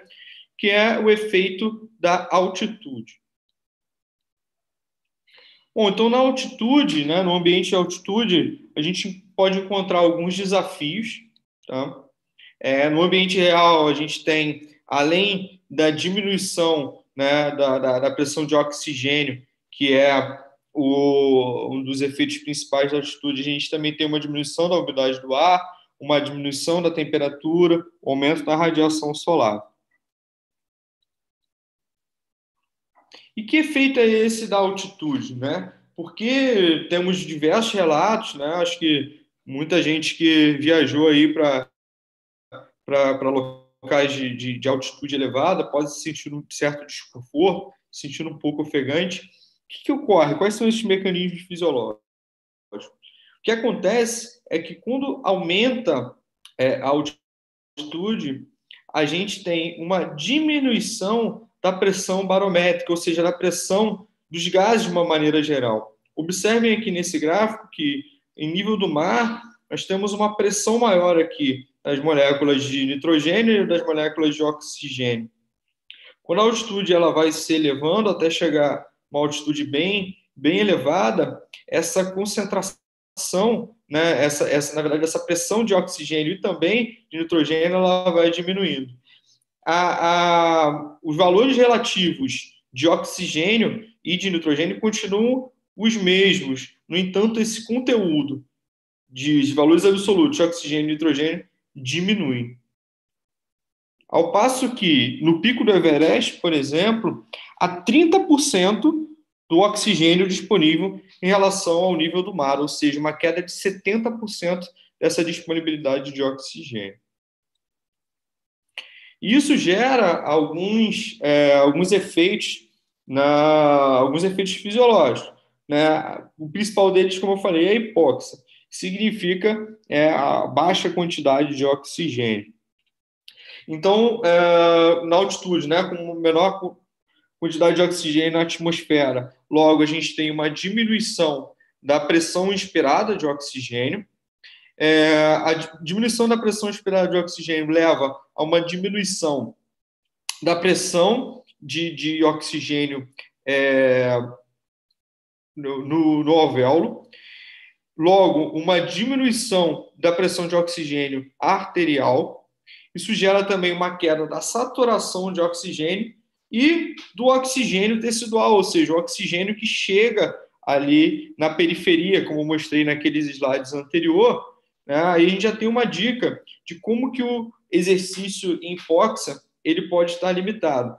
que é o efeito da altitude. Bom, então na altitude, né, no ambiente de altitude, a gente pode encontrar alguns desafios, tá? No ambiente real, a gente tem, além da diminuição, né, da pressão de oxigênio, que é um dos efeitos principais da altitude, a gente também tem uma diminuição da umidade do ar, uma diminuição da temperatura, aumento da radiação solar. E que efeito é esse da altitude, né? Porque temos diversos relatos, né? Acho que muita gente que viajou aí para locais de altitude elevada pode se sentir um certo desconforto, se sentir um pouco ofegante. O que ocorre? Quais são esses mecanismos fisiológicos? O que acontece é que quando aumenta a altitude, a gente tem uma diminuição da pressão barométrica, ou seja, da pressão dos gases de uma maneira geral. Observem aqui nesse gráfico que, em nível do mar, nós temos uma pressão maior aqui das moléculas de nitrogênio e das moléculas de oxigênio. Quando a altitude ela vai se elevando até chegar a uma altitude bem elevada, essa concentração, né, na verdade, essa pressão de oxigênio e também de nitrogênio, ela vai diminuindo. Os valores relativos de oxigênio e de nitrogênio continuam os mesmos. No entanto, esse conteúdo de valores absolutos de oxigênio e nitrogênio diminui. Ao passo que, no pico do Everest, por exemplo, há 30% do oxigênio disponível em relação ao nível do mar, ou seja, uma queda de 70% dessa disponibilidade de oxigênio. E isso gera alguns efeitos, alguns efeitos fisiológicos, né? O principal deles, como eu falei, é a hipóxia, que significa a baixa quantidade de oxigênio. Então, na altitude, né, com menor quantidade de oxigênio na atmosfera, logo a gente tem uma diminuição da pressão inspirada de oxigênio. A diminuição da pressão inspirada de oxigênio leva a uma diminuição da pressão de oxigênio no alvéolo. logo, uma diminuição da pressão de oxigênio arterial. Isso gera também uma queda da saturação de oxigênio e do oxigênio tecidual, ou seja, o oxigênio que chega ali na periferia, como eu mostrei naqueles slides anterior, né? Aí a gente já tem uma dica de como que o exercício em hipóxia ele pode estar limitado.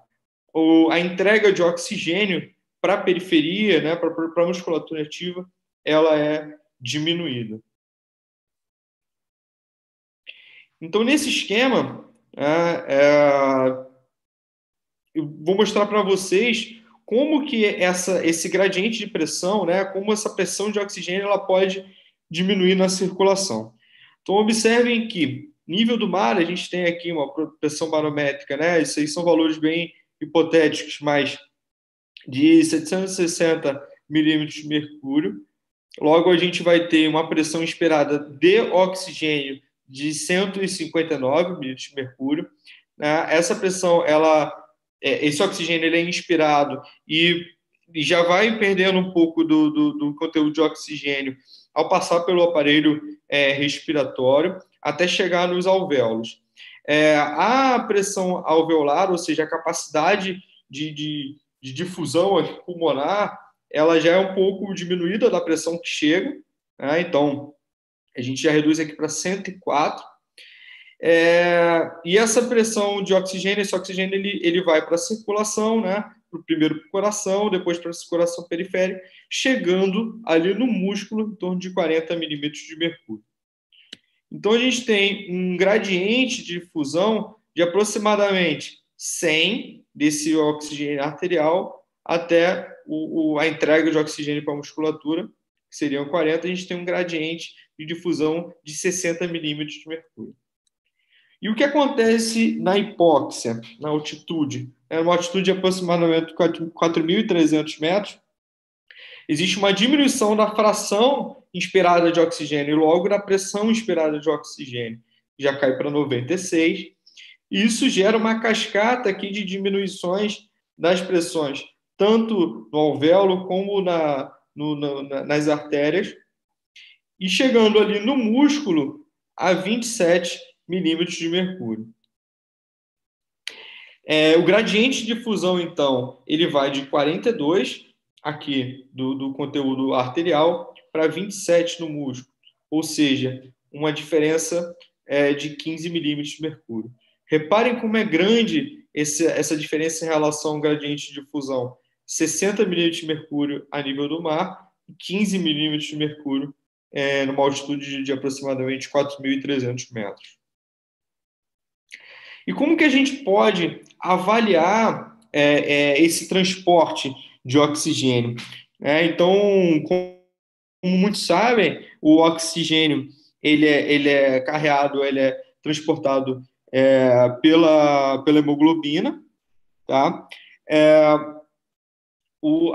A entrega de oxigênio para a periferia, né, para a musculatura ativa, ela é diminuída. Então, nesse esquema, eu vou mostrar para vocês como que esse gradiente de pressão, né, como essa pressão de oxigênio ela pode diminuir na circulação. Então, observem que nível do mar, a gente tem aqui uma pressão barométrica, né? Isso aí são valores bem hipotéticos, mas de 760 milímetros de mercúrio. Logo, a gente vai ter uma pressão esperada de oxigênio de 159 milímetros de mercúrio. Essa pressão, esse oxigênio ele é inspirado e já vai perdendo um pouco do conteúdo de oxigênio ao passar pelo aparelho respiratório até chegar nos alvéolos. A pressão alveolar, ou seja, a capacidade de difusão pulmonar, ela já é um pouco diminuída da pressão que chega, né? Então, a gente já reduz aqui para 104. E essa pressão de oxigênio, esse oxigênio ele vai para a circulação, né? Primeiro para o coração, depois para a circulação periférica, chegando ali no músculo em torno de 40 milímetros de mercúrio. Então, a gente tem um gradiente de difusão de aproximadamente 100 desse oxigênio arterial até a entrega de oxigênio para a musculatura, que seriam 40, a gente tem um gradiente de difusão de 60 milímetros de mercúrio. E o que acontece na hipóxia, na altitude? Uma altitude de aproximadamente 4.300 metros, existe uma diminuição da fração inspirada de oxigênio e logo da pressão inspirada de oxigênio, já cai para 96, e isso gera uma cascata aqui de diminuições das pressões, tanto no alvéolo como nas artérias, e chegando ali no músculo a 27 milímetros de mercúrio. O gradiente de difusão, então, ele vai de 42 aqui do conteúdo arterial para 27 no músculo, ou seja, uma diferença de 15 milímetros de mercúrio. Reparem como é grande essa diferença em relação ao gradiente de difusão. 60 milímetros de mercúrio a nível do mar e 15 milímetros de mercúrio numa altitude de aproximadamente 4.300 metros. E como que a gente pode avaliar esse transporte de oxigênio? Então, como muitos sabem, o oxigênio ele é carreado, ele é transportado pela hemoglobina, tá?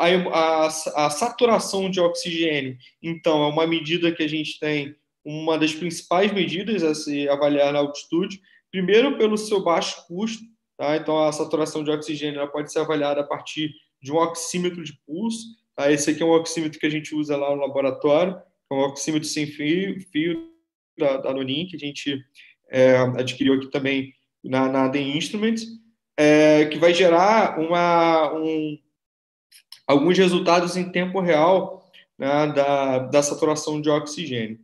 A saturação de oxigênio, então, é uma medida que a gente tem, uma das principais medidas a se avaliar na altitude, primeiro pelo seu baixo custo, tá? Então, a saturação de oxigênio ela pode ser avaliada a partir de um oxímetro de pulso, tá? Esse aqui é um oxímetro que a gente usa lá no laboratório, é um oxímetro sem fio da Nonin, que a gente adquiriu aqui também na The Instruments, que vai gerar alguns resultados em tempo real, né, da saturação de oxigênio.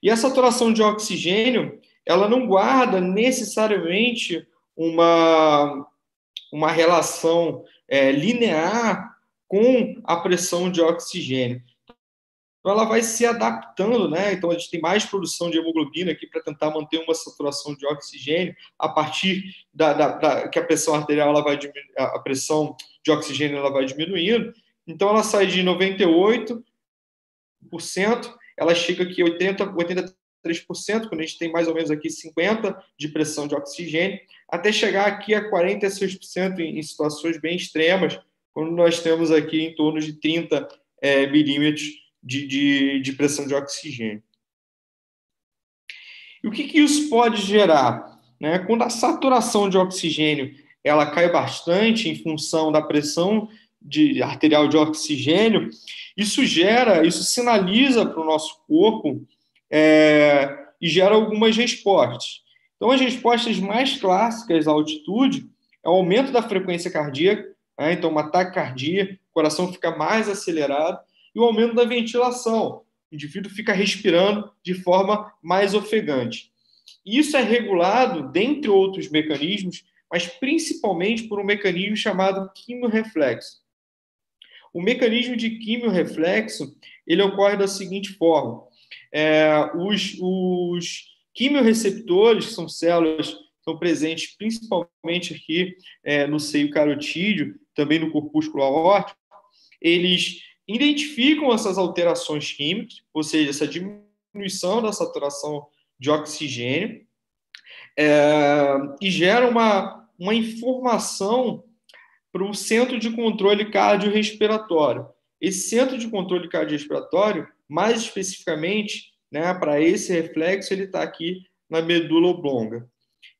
E a saturação de oxigênio, ela não guarda necessariamente uma relação linear com a pressão de oxigênio. Então, ela vai se adaptando, né? Então, a gente tem mais produção de hemoglobina aqui para tentar manter uma saturação de oxigênio a partir que a pressão arterial ela vai a pressão de oxigênio ela vai diminuindo. Então, ela sai de 98%, ela chega aqui a 83%, quando a gente tem mais ou menos aqui 50% de pressão de oxigênio, até chegar aqui a 46% em situações bem extremas, quando nós temos aqui em torno de 30 milímetros de pressão de oxigênio. E o que isso pode gerar? Né? Quando a saturação de oxigênio ela cai bastante em função da pressão arterial de oxigênio, isso sinaliza para o nosso corpo e gera algumas respostas. Então, as respostas mais clássicas à altitude é o aumento da frequência cardíaca, né? Então, uma taquicardia, o coração fica mais acelerado, e o aumento da ventilação, o indivíduo fica respirando de forma mais ofegante. Isso é regulado, dentre outros mecanismos, mas principalmente por um mecanismo chamado quimiorreflexo. O mecanismo de quimiorreflexo, ele ocorre da seguinte forma. Os quimiorreceptores, que são células que estão presentes principalmente aqui no seio carotídeo, também no corpúsculo aórtico, eles identificam essas alterações químicas, ou seja, essa diminuição da saturação de oxigênio, e geram uma informação para o centro de controle cardiorrespiratório. Esse centro de controle cardiorrespiratório, mais especificamente, né, para esse reflexo, ele está aqui na medula oblonga.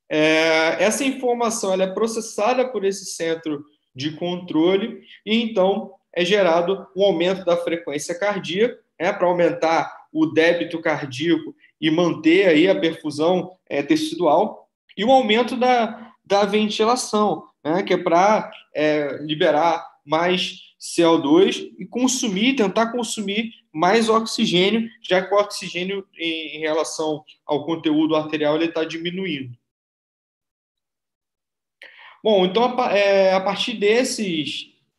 Essa informação ela é processada por esse centro de controle e, então, é gerado um aumento da frequência cardíaca, para aumentar o débito cardíaco e manter aí a perfusão tecidual, e o aumento da ventilação, né, que é para liberar mais CO2 e tentar consumir mais oxigênio, já que o oxigênio, em relação ao conteúdo arterial, ele está diminuindo. Bom, então, a partir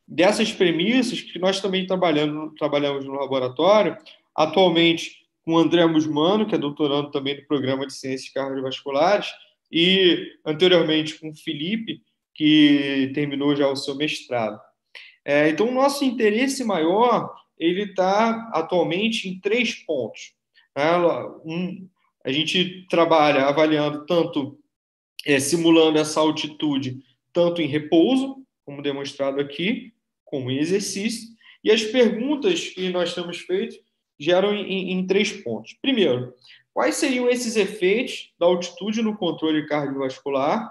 dessas premissas que nós também trabalhamos no laboratório, atualmente com o André Musmano, que é doutorando também no programa de Ciências Cardiovasculares, e anteriormente com o Felipe, que terminou já o seu mestrado. Então, o nosso interesse maior, ele está atualmente em 3 pontos. A gente trabalha avaliando tanto, simulando essa altitude, tanto em repouso, como demonstrado aqui, como em exercício, e as perguntas que nós temos feito geram em 3 pontos. Primeiro, quais seriam esses efeitos da altitude no controle cardiovascular,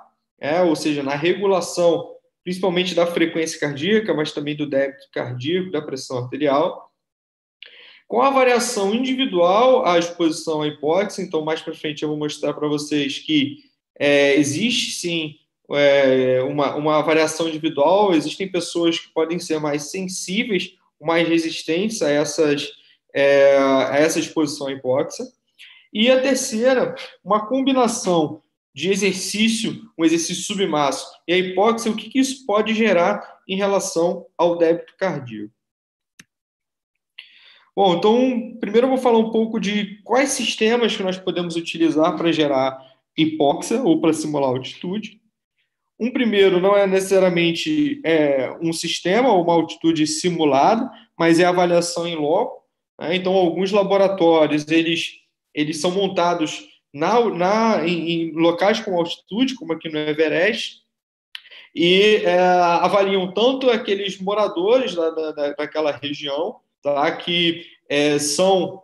ou seja, na regulação, principalmente da frequência cardíaca, mas também do débito cardíaco, da pressão arterial. Com a variação individual à exposição à hipóxia, então mais para frente eu vou mostrar para vocês que existe sim uma variação individual, existem pessoas que podem ser mais sensíveis, mais resistentes a essa exposição à hipóxia. E a terceira, uma combinação de um exercício submáximo e a hipóxia, o que isso pode gerar em relação ao débito cardíaco. Bom, então, primeiro eu vou falar um pouco de quais sistemas que nós podemos utilizar para gerar hipóxia ou para simular altitude. Um primeiro não é necessariamente um sistema ou uma altitude simulada, mas é a avaliação em loco. Né? Então, alguns laboratórios, eles são montados em locais com altitude, como aqui no Everest, e avaliam tanto aqueles moradores daquela região, tá, que são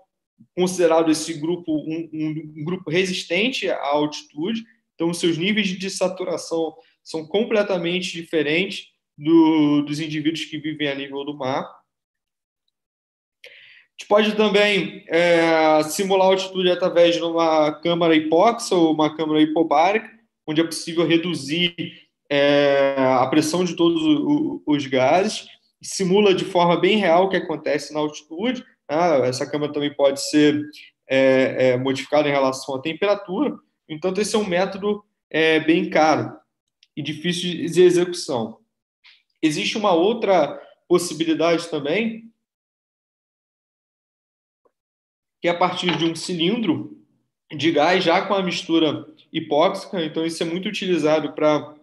considerados esse grupo um grupo resistente à altitude, então os seus níveis de saturação são completamente diferentes dos indivíduos que vivem a nível do mar. A gente pode também simular a altitude através de uma câmara hipóxica ou uma câmara hipobárica, onde é possível reduzir a pressão de todos os gases, simula de forma bem real o que acontece na altitude. Essa câmara também pode ser modificada em relação à temperatura. Então, esse é um método bem caro e difícil de execução. Existe uma outra possibilidade também, que é a partir de um cilindro de gás já com a mistura hipóxica. Então, isso é muito utilizado para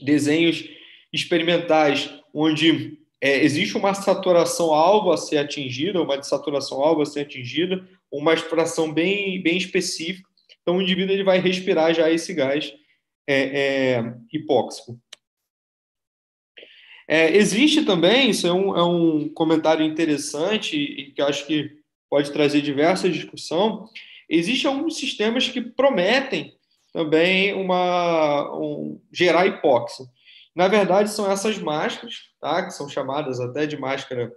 desenhos experimentais, onde existe uma saturação alvo a ser atingida, uma dessaturação alvo a ser atingida, uma fração bem específica. Então, o indivíduo ele vai respirar já esse gás hipóxico. Existe também, isso é um comentário interessante e que eu acho que pode trazer diversa discussão, existem alguns sistemas que prometem também gerar hipóxia. Na verdade, são essas máscaras, tá? Que são chamadas até de máscara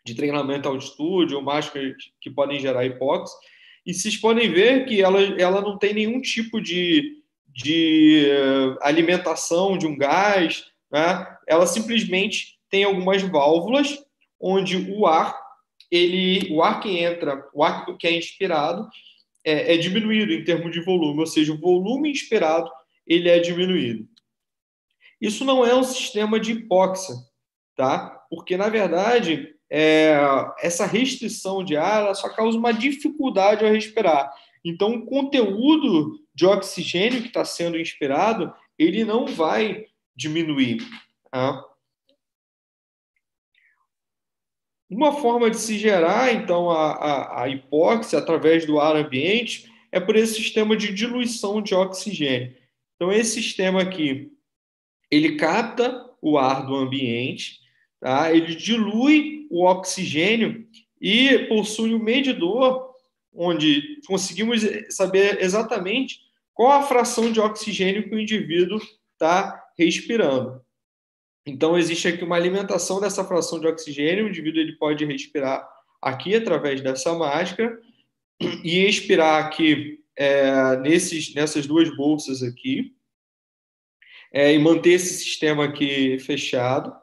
de treinamento à altitude ou máscaras que podem gerar hipóxia. E vocês podem ver que ela não tem nenhum tipo de alimentação de um gás, né? Ela simplesmente tem algumas válvulas onde o ar que entra, o ar que é inspirado é diminuído em termos de volume, ou seja, o volume inspirado ele é diminuído. Isso não é um sistema de hipóxia, tá? Porque, na verdade, essa restrição de ar ela só causa uma dificuldade ao respirar. Então, o conteúdo de oxigênio que está sendo inspirado, ele não vai diminuir. Tá? Uma forma de se gerar, então, a hipóxia através do ar ambiente é por esse sistema de diluição de oxigênio. Então, esse sistema aqui, ele capta o ar do ambiente, tá? Ele dilui o oxigênio e possui um medidor onde conseguimos saber exatamente qual a fração de oxigênio que o indivíduo está respirando. Então, existe aqui uma alimentação dessa fração de oxigênio, o indivíduo ele pode respirar aqui através dessa máscara e expirar aqui nessas duas bolsas aqui, e manter esse sistema aqui fechado.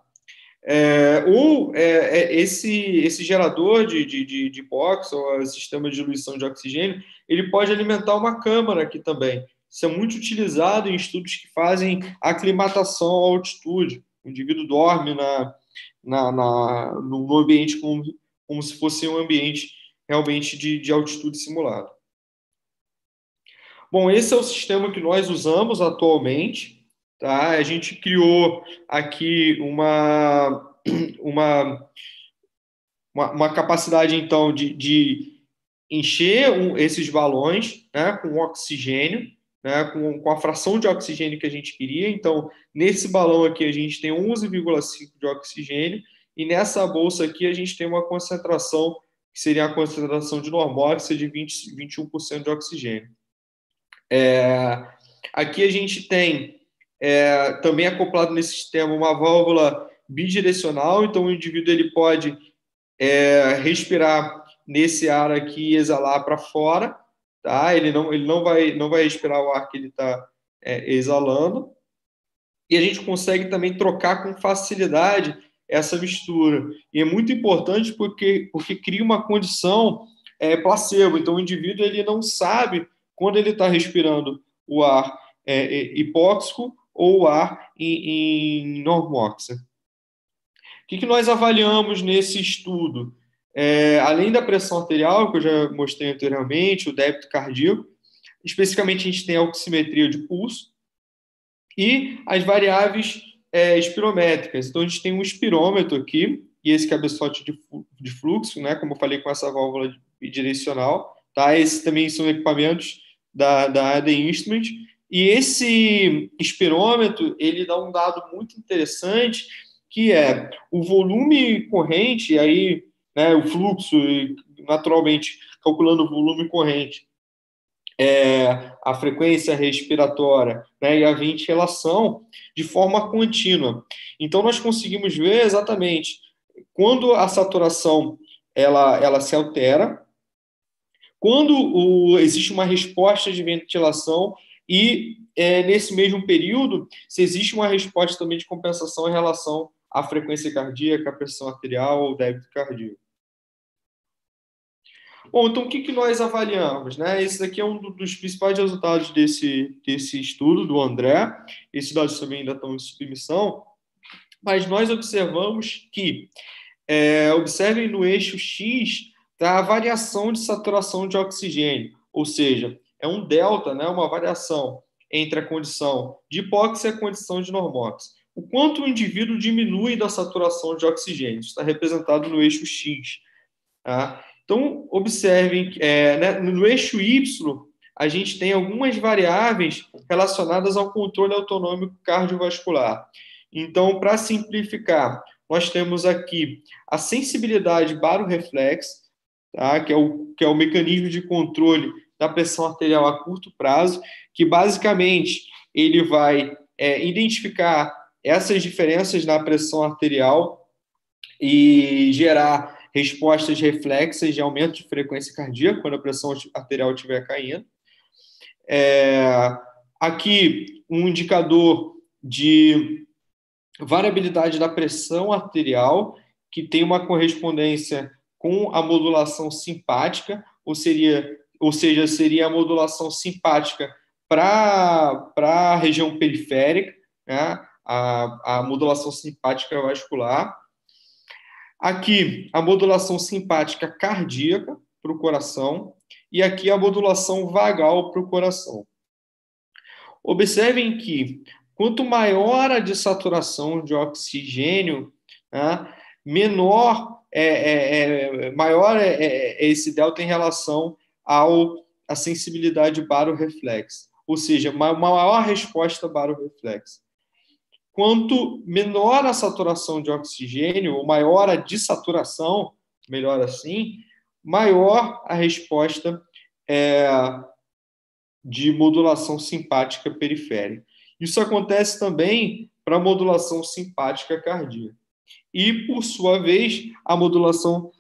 Esse gerador de hipóxia, ou sistema de diluição de oxigênio, ele pode alimentar uma câmara aqui também. Isso é muito utilizado em estudos que fazem aclimatação à altitude. O indivíduo dorme no ambiente como se fosse um ambiente realmente de altitude simulado. Bom, esse é o sistema que nós usamos atualmente. Tá? A gente criou aqui uma capacidade, então, de encher esses balões, né, com oxigênio, né, com a fração de oxigênio que a gente queria. Então, nesse balão aqui, a gente tem 11,5 de oxigênio, e nessa bolsa aqui, a gente tem uma concentração, que seria a concentração de normóxido, de 21% de oxigênio. Aqui a gente tem também acoplado nesse sistema uma válvula bidirecional, então o indivíduo ele pode respirar nesse ar aqui e exalar para fora, tá? Ele não vai respirar o ar que ele está exalando. E a gente consegue também trocar com facilidade essa mistura. E é muito importante porque cria uma condição placebo. Então o indivíduo ele não sabe quando ele está respirando o ar hipóxico ou o ar em normóxia. O que nós avaliamos nesse estudo? Além da pressão arterial, que eu já mostrei anteriormente, o débito cardíaco, especificamente a gente tem a oximetria de pulso e as variáveis espirométricas. Então, a gente tem um espirômetro aqui, e esse cabeçote de fluxo, né, como eu falei, com essa válvula bidirecional. Tá? Esses também são equipamentos da AD Instrument. E esse espirômetro, ele dá um dado muito interessante, que é o volume corrente, aí, né, o fluxo, naturalmente, calculando o volume corrente, a frequência respiratória, né, e a ventilação de forma contínua. Então, nós conseguimos ver exatamente quando a saturação ela se altera, quando existe uma resposta de ventilação e, nesse mesmo período, se existe uma resposta também de compensação em relação à frequência cardíaca, à pressão arterial ou débito cardíaco. Bom, então o que nós avaliamos? Né? Esse daqui é um dos principais resultados desse estudo do André. Esses dados também ainda estão em submissão, mas nós observamos que, observem no eixo X, tá, a variação de saturação de oxigênio, ou seja, é um delta, né, uma variação entre a condição de hipóxia e a condição de normóxia. O quanto o indivíduo diminui da saturação de oxigênio, isso está representado no eixo X. Tá? Então, observem, né, no eixo Y, a gente tem algumas variáveis relacionadas ao controle autonômico cardiovascular. Então, para simplificar, nós temos aqui a sensibilidade barorreflex, tá, que é o mecanismo de controle da pressão arterial a curto prazo, que basicamente ele vai identificar essas diferenças na pressão arterial e gerar respostas reflexas de aumento de frequência cardíaca quando a pressão arterial estiver caindo. Aqui, um indicador de variabilidade da pressão arterial, que tem uma correspondência com a modulação simpática, ou seja, seria a modulação simpática para a região periférica, né? A modulação simpática vascular. Aqui, a modulação simpática cardíaca para o coração, e aqui a modulação vagal para o coração. Observem que, quanto maior a dessaturação de oxigênio, né, maior é esse delta em relação à sensibilidade barorreflexa, ou seja, uma maior resposta barorreflexa. Quanto menor a saturação de oxigênio, ou maior a dessaturação, melhor assim, maior a resposta de modulação simpática periférica. Isso acontece também para a modulação simpática cardíaca. E, por sua vez, a modulação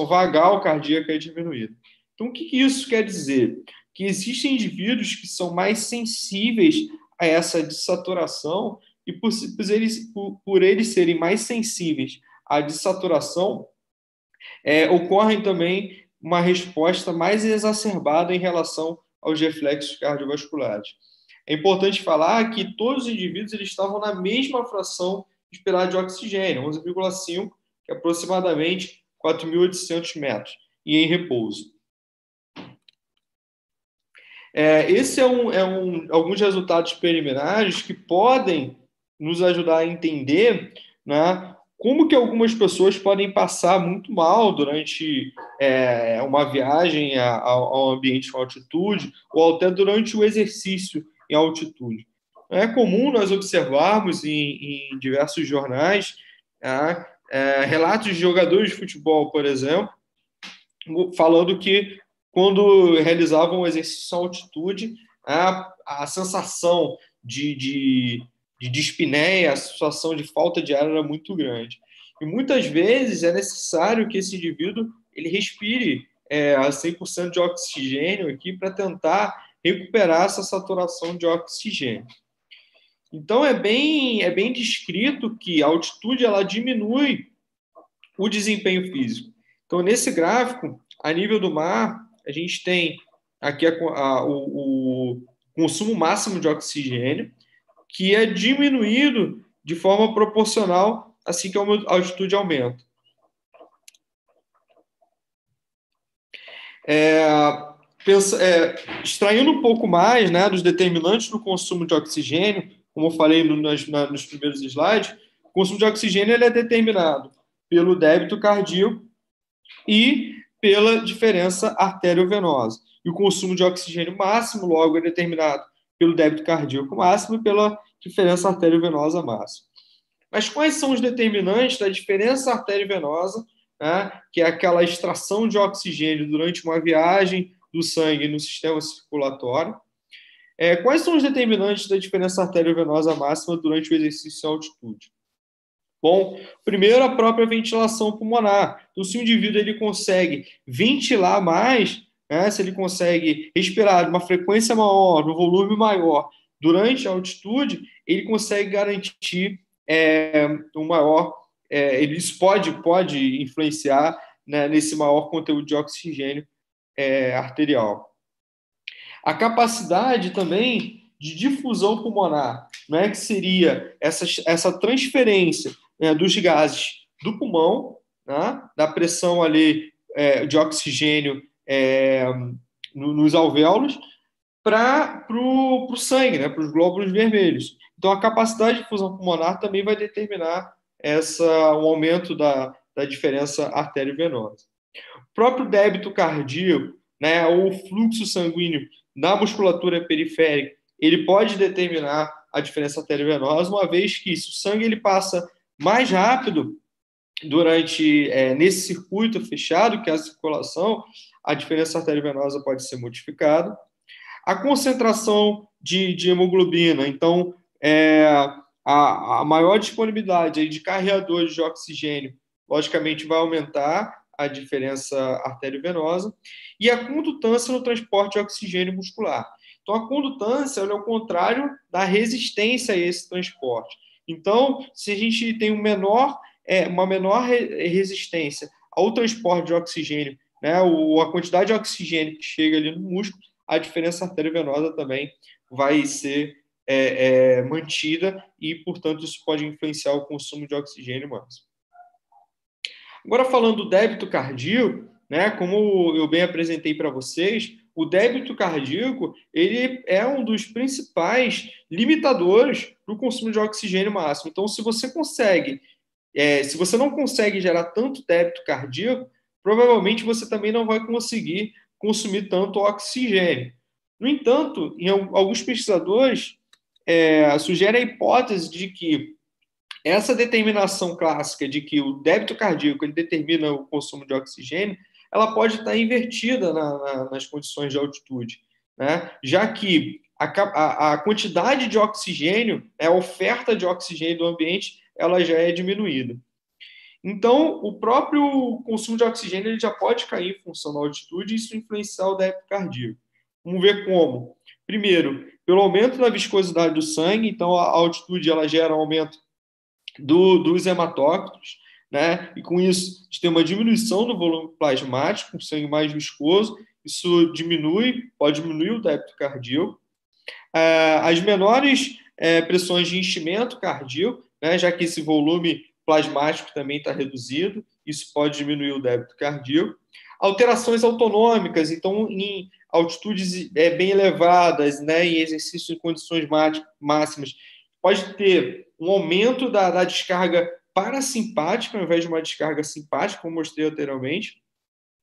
vagal cardíaca é diminuída. Então, o que isso quer dizer? Que existem indivíduos que são mais sensíveis a essa dessaturação e, por eles serem mais sensíveis à dessaturação, ocorre também uma resposta mais exacerbada em relação aos reflexos cardiovasculares. É importante falar que todos os indivíduos eles estavam na mesma fração esperada de oxigênio, 11,5, que é aproximadamente 4.800 metros, e em repouso. Esse alguns resultados preliminares que podem nos ajudar a entender, né, como que algumas pessoas podem passar muito mal durante uma viagem ao ambiente com altitude ou até durante o exercício em altitude. É comum nós observarmos em diversos jornais relatos de jogadores de futebol, por exemplo, falando que quando realizavam o exercício em altitude, a sensação de dispneia, a sensação de falta de ar era muito grande. E muitas vezes é necessário que esse indivíduo ele respire a 100% de oxigênio aqui para tentar recuperar essa saturação de oxigênio. Então, é bem descrito que a altitude ela diminui o desempenho físico. Então, nesse gráfico, a nível do mar, a gente tem aqui o consumo máximo de oxigênio, que é diminuído de forma proporcional assim que a altitude aumenta. Extraindo um pouco mais, né, dos determinantes do consumo de oxigênio, como eu falei nos primeiros slides, o consumo de oxigênio ele é determinado pelo débito cardíaco e pela diferença arteriovenosa. E o consumo de oxigênio máximo, logo, é determinado pelo débito cardíaco máximo e pela diferença arteriovenosa máxima. Mas quais são os determinantes da diferença arteriovenosa, né, que é aquela extração de oxigênio durante uma viagem do sangue no sistema circulatório? Quais são os determinantes da diferença arteriovenosa máxima durante o exercício em altitude? Bom, primeiro a própria ventilação pulmonar. Então, se o indivíduo ele consegue ventilar mais, né, se ele consegue respirar de uma frequência maior, no volume maior, durante a altitude, ele consegue garantir um maior... isso pode influenciar, né, nesse maior conteúdo de oxigênio arterial. A capacidade também de difusão pulmonar, né, que seria essa transferência dos gases do pulmão, né, da pressão ali de oxigênio nos alvéolos, para o sangue, né, para os glóbulos vermelhos. Então, a capacidade de difusão pulmonar também vai determinar um aumento da diferença arteriovenosa. O próprio débito cardíaco, né, ou o fluxo sanguíneo na musculatura periférica, ele pode determinar a diferença arteriovenosa, uma vez que se o sangue ele passa mais rápido nesse circuito fechado, que é a circulação, a diferença arteriovenosa pode ser modificada. A concentração de hemoglobina, então, a maior disponibilidade aí de carreadores de oxigênio, logicamente, vai aumentar a diferença arteriovenosa, e a condutância no transporte de oxigênio muscular. Então, a condutância é o contrário da resistência a esse transporte. Então, se a gente tem uma menor resistência ao transporte de oxigênio, né, a quantidade de oxigênio que chega ali no músculo, a diferença arteriovenosa também vai ser mantida e, portanto, isso pode influenciar o consumo de oxigênio máximo. Agora, falando do débito cardíaco, né, como eu bem apresentei para vocês, o débito cardíaco ele é um dos principais limitadores para o consumo de oxigênio máximo. Então, se você não consegue gerar tanto débito cardíaco, provavelmente você também não vai conseguir consumir tanto oxigênio. No entanto, alguns pesquisadores sugerem a hipótese de que essa determinação clássica de que o débito cardíaco ele determina o consumo de oxigênio, ela pode estar invertida nas condições de altitude, né? Já que a quantidade de oxigênio, a oferta de oxigênio do ambiente, ela já é diminuída. Então, o próprio consumo de oxigênio ele já pode cair em função da altitude e isso influenciar o débito cardíaco. Vamos ver como. Primeiro, pelo aumento da viscosidade do sangue, então a altitude ela gera um aumento dos hematócritos, né? E com isso, a gente tem uma diminuição do volume plasmático, um sangue mais viscoso, isso pode diminuir o débito cardíaco. As menores pressões de enchimento cardíaco, né? Já que esse volume plasmático também está reduzido, isso pode diminuir o débito cardíaco. Alterações autonômicas, então, em altitudes bem elevadas, né? Em exercício em condições máximas, pode ter um aumento da descarga parasimpática, ao invés de uma descarga simpática, como mostrei anteriormente,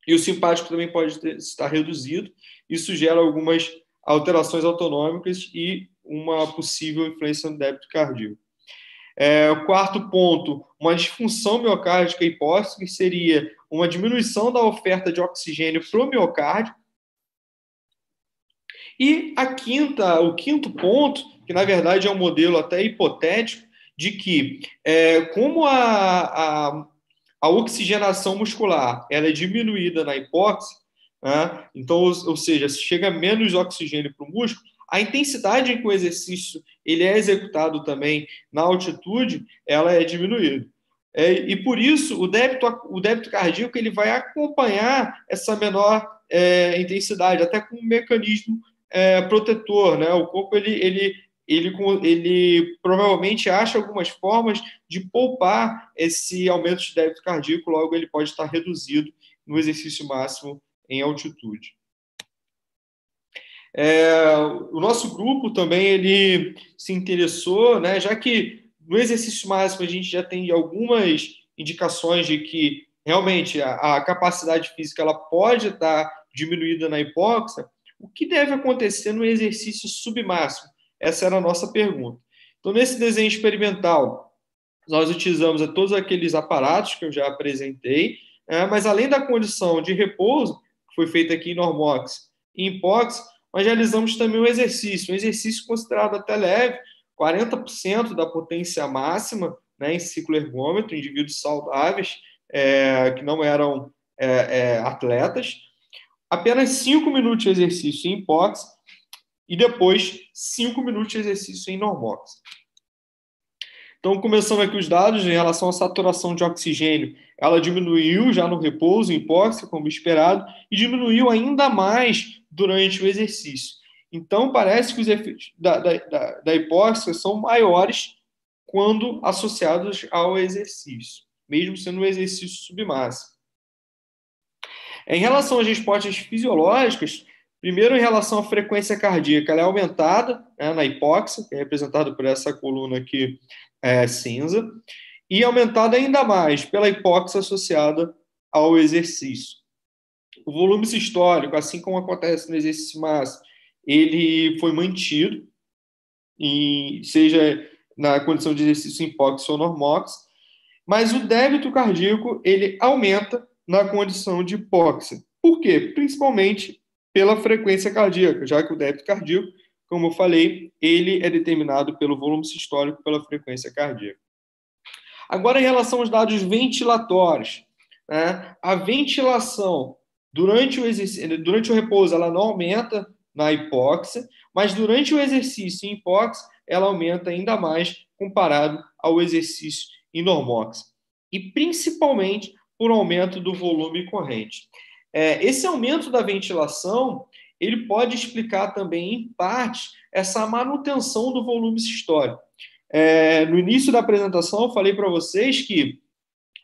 e o simpático também pode estar reduzido. Isso gera algumas alterações autonômicas e uma possível influência no débito cardíaco. O quarto ponto, uma disfunção miocárdica hipóxica, que seria uma diminuição da oferta de oxigênio para o miocárdio. E o quinto ponto, que na verdade é um modelo até hipotético, de que como a oxigenação muscular ela é diminuída na hipóxia, né? Então, ou seja, se chega menos oxigênio para o músculo, a intensidade em que o exercício ele é executado também na altitude, ela é diminuída. E por isso, o débito cardíaco ele vai acompanhar essa menor intensidade, até com um mecanismo protetor, né? O corpo ele provavelmente acha algumas formas de poupar esse aumento de débito cardíaco, logo ele pode estar reduzido no exercício máximo em altitude. O nosso grupo também ele se interessou, né, já que no exercício máximo a gente já tem algumas indicações de que realmente a capacidade física ela pode estar diminuída na hipóxia, o que deve acontecer no exercício submáximo? Essa era a nossa pergunta. Então, nesse desenho experimental, nós utilizamos todos aqueles aparatos que eu já apresentei, mas além da condição de repouso, que foi feita aqui em normox e em pox, nós realizamos também um exercício considerado até leve, 40% da potência máxima, né, em ciclo ergômetro, indivíduos saudáveis, que não eram atletas, apenas 5 minutos de exercício em pox e depois 5 minutos de exercício em normox. Então, começando aqui os dados em relação à saturação de oxigênio, ela diminuiu já no repouso, em hipóxia, como esperado, e diminuiu ainda mais durante o exercício. Então, parece que os efeitos da hipóxia são maiores quando associados ao exercício, mesmo sendo um exercício submáximo. Em relação às respostas fisiológicas, primeiro em relação à frequência cardíaca, ela é aumentada, né, na hipóxia, que é representada por essa coluna aqui cinza, e aumentada ainda mais pela hipóxia associada ao exercício. O volume sistólico, assim como acontece no exercício máximo, ele foi mantido, seja na condição de exercício em hipóxia ou normox, mas o débito cardíaco ele aumenta na condição de hipóxia. Por quê? Principalmente pela frequência cardíaca, já que o débito cardíaco como eu falei, ele é determinado pelo volume sistólico, pela frequência cardíaca. Agora, em relação aos dados ventilatórios, né? A ventilação durante o repouso, ela não aumenta na hipóxia, mas durante o exercício em hipóxia, ela aumenta ainda mais comparado ao exercício em normóxia. E principalmente por aumento do volume corrente. Esse aumento da ventilação, ele pode explicar também, em parte, essa manutenção do volume sistólico. No início da apresentação, eu falei para vocês que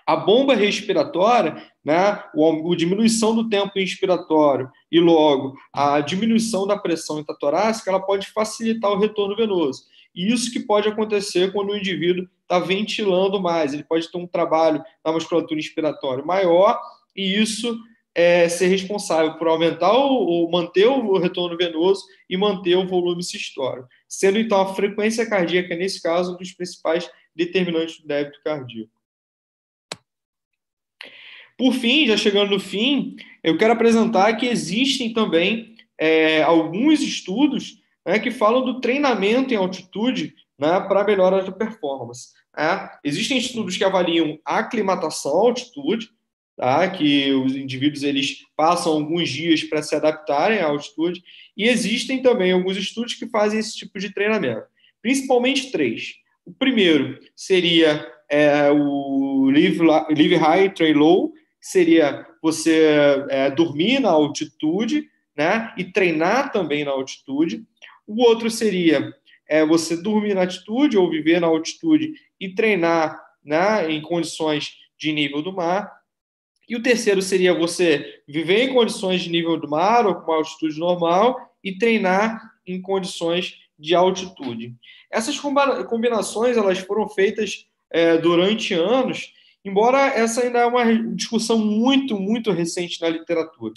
a bomba respiratória, né, a diminuição do tempo inspiratório e logo a diminuição da pressão intratorácica, ela pode facilitar o retorno venoso. E isso que pode acontecer quando o indivíduo está ventilando mais, ele pode ter um trabalho na musculatura inspiratória maior e isso ser responsável por aumentar ou manter o retorno venoso e manter o volume sistólico, sendo então a frequência cardíaca, nesse caso, um dos principais determinantes do débito cardíaco. Por fim, já chegando no fim, eu quero apresentar que existem também alguns estudos, né, que falam do treinamento em altitude, né, para melhora da performance. Existem estudos que avaliam a aclimatação à altitude, tá, que os indivíduos eles passam alguns dias para se adaptarem à altitude, e existem também alguns estudos que fazem esse tipo de treinamento, principalmente 3. O primeiro seria o Live High, Train Low, que seria você dormir na altitude, né, e treinar também na altitude. O outro seria você dormir na altitude ou viver na altitude e treinar, né, em condições de nível do mar. E o terceiro seria você viver em condições de nível do mar ou com uma altitude normal e treinar em condições de altitude. Essas combinações elas foram feitas durante anos, embora essa ainda é uma discussão muito, muito recente na literatura.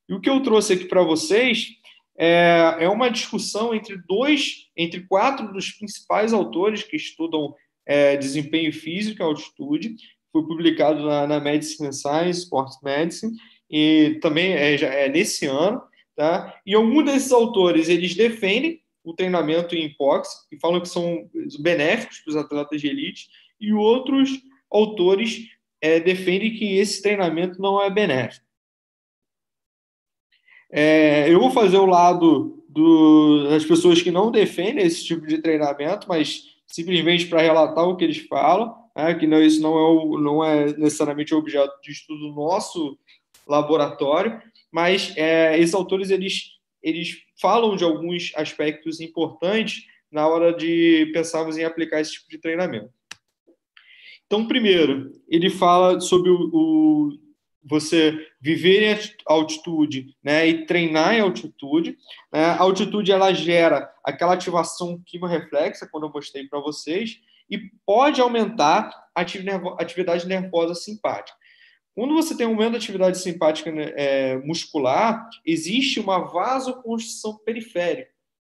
E o que eu trouxe aqui para vocês é uma discussão entre 4 dos principais autores que estudam desempenho físico e altitude. Foi publicado na Medicine Science, Sports Medicine, e também nesse ano. Tá? E alguns desses autores, eles defendem o treinamento em hipóxia e falam que são benéficos para os atletas de elite, e outros autores defendem que esse treinamento não é benéfico. Eu vou fazer o lado das pessoas que não defendem esse tipo de treinamento, mas simplesmente para relatar o que eles falam, que isso não é necessariamente objeto de estudo do nosso laboratório, mas esses autores eles falam de alguns aspectos importantes na hora de pensarmos em aplicar esse tipo de treinamento. Então, primeiro, ele fala sobre você viver em altitude, né, e treinar em altitude. A altitude ela gera aquela ativação quimorreflexa, quando eu mostrei para vocês, e pode aumentar a atividade nervosa simpática. Quando você tem um aumento da atividade simpática muscular, existe uma vasoconstrição periférica,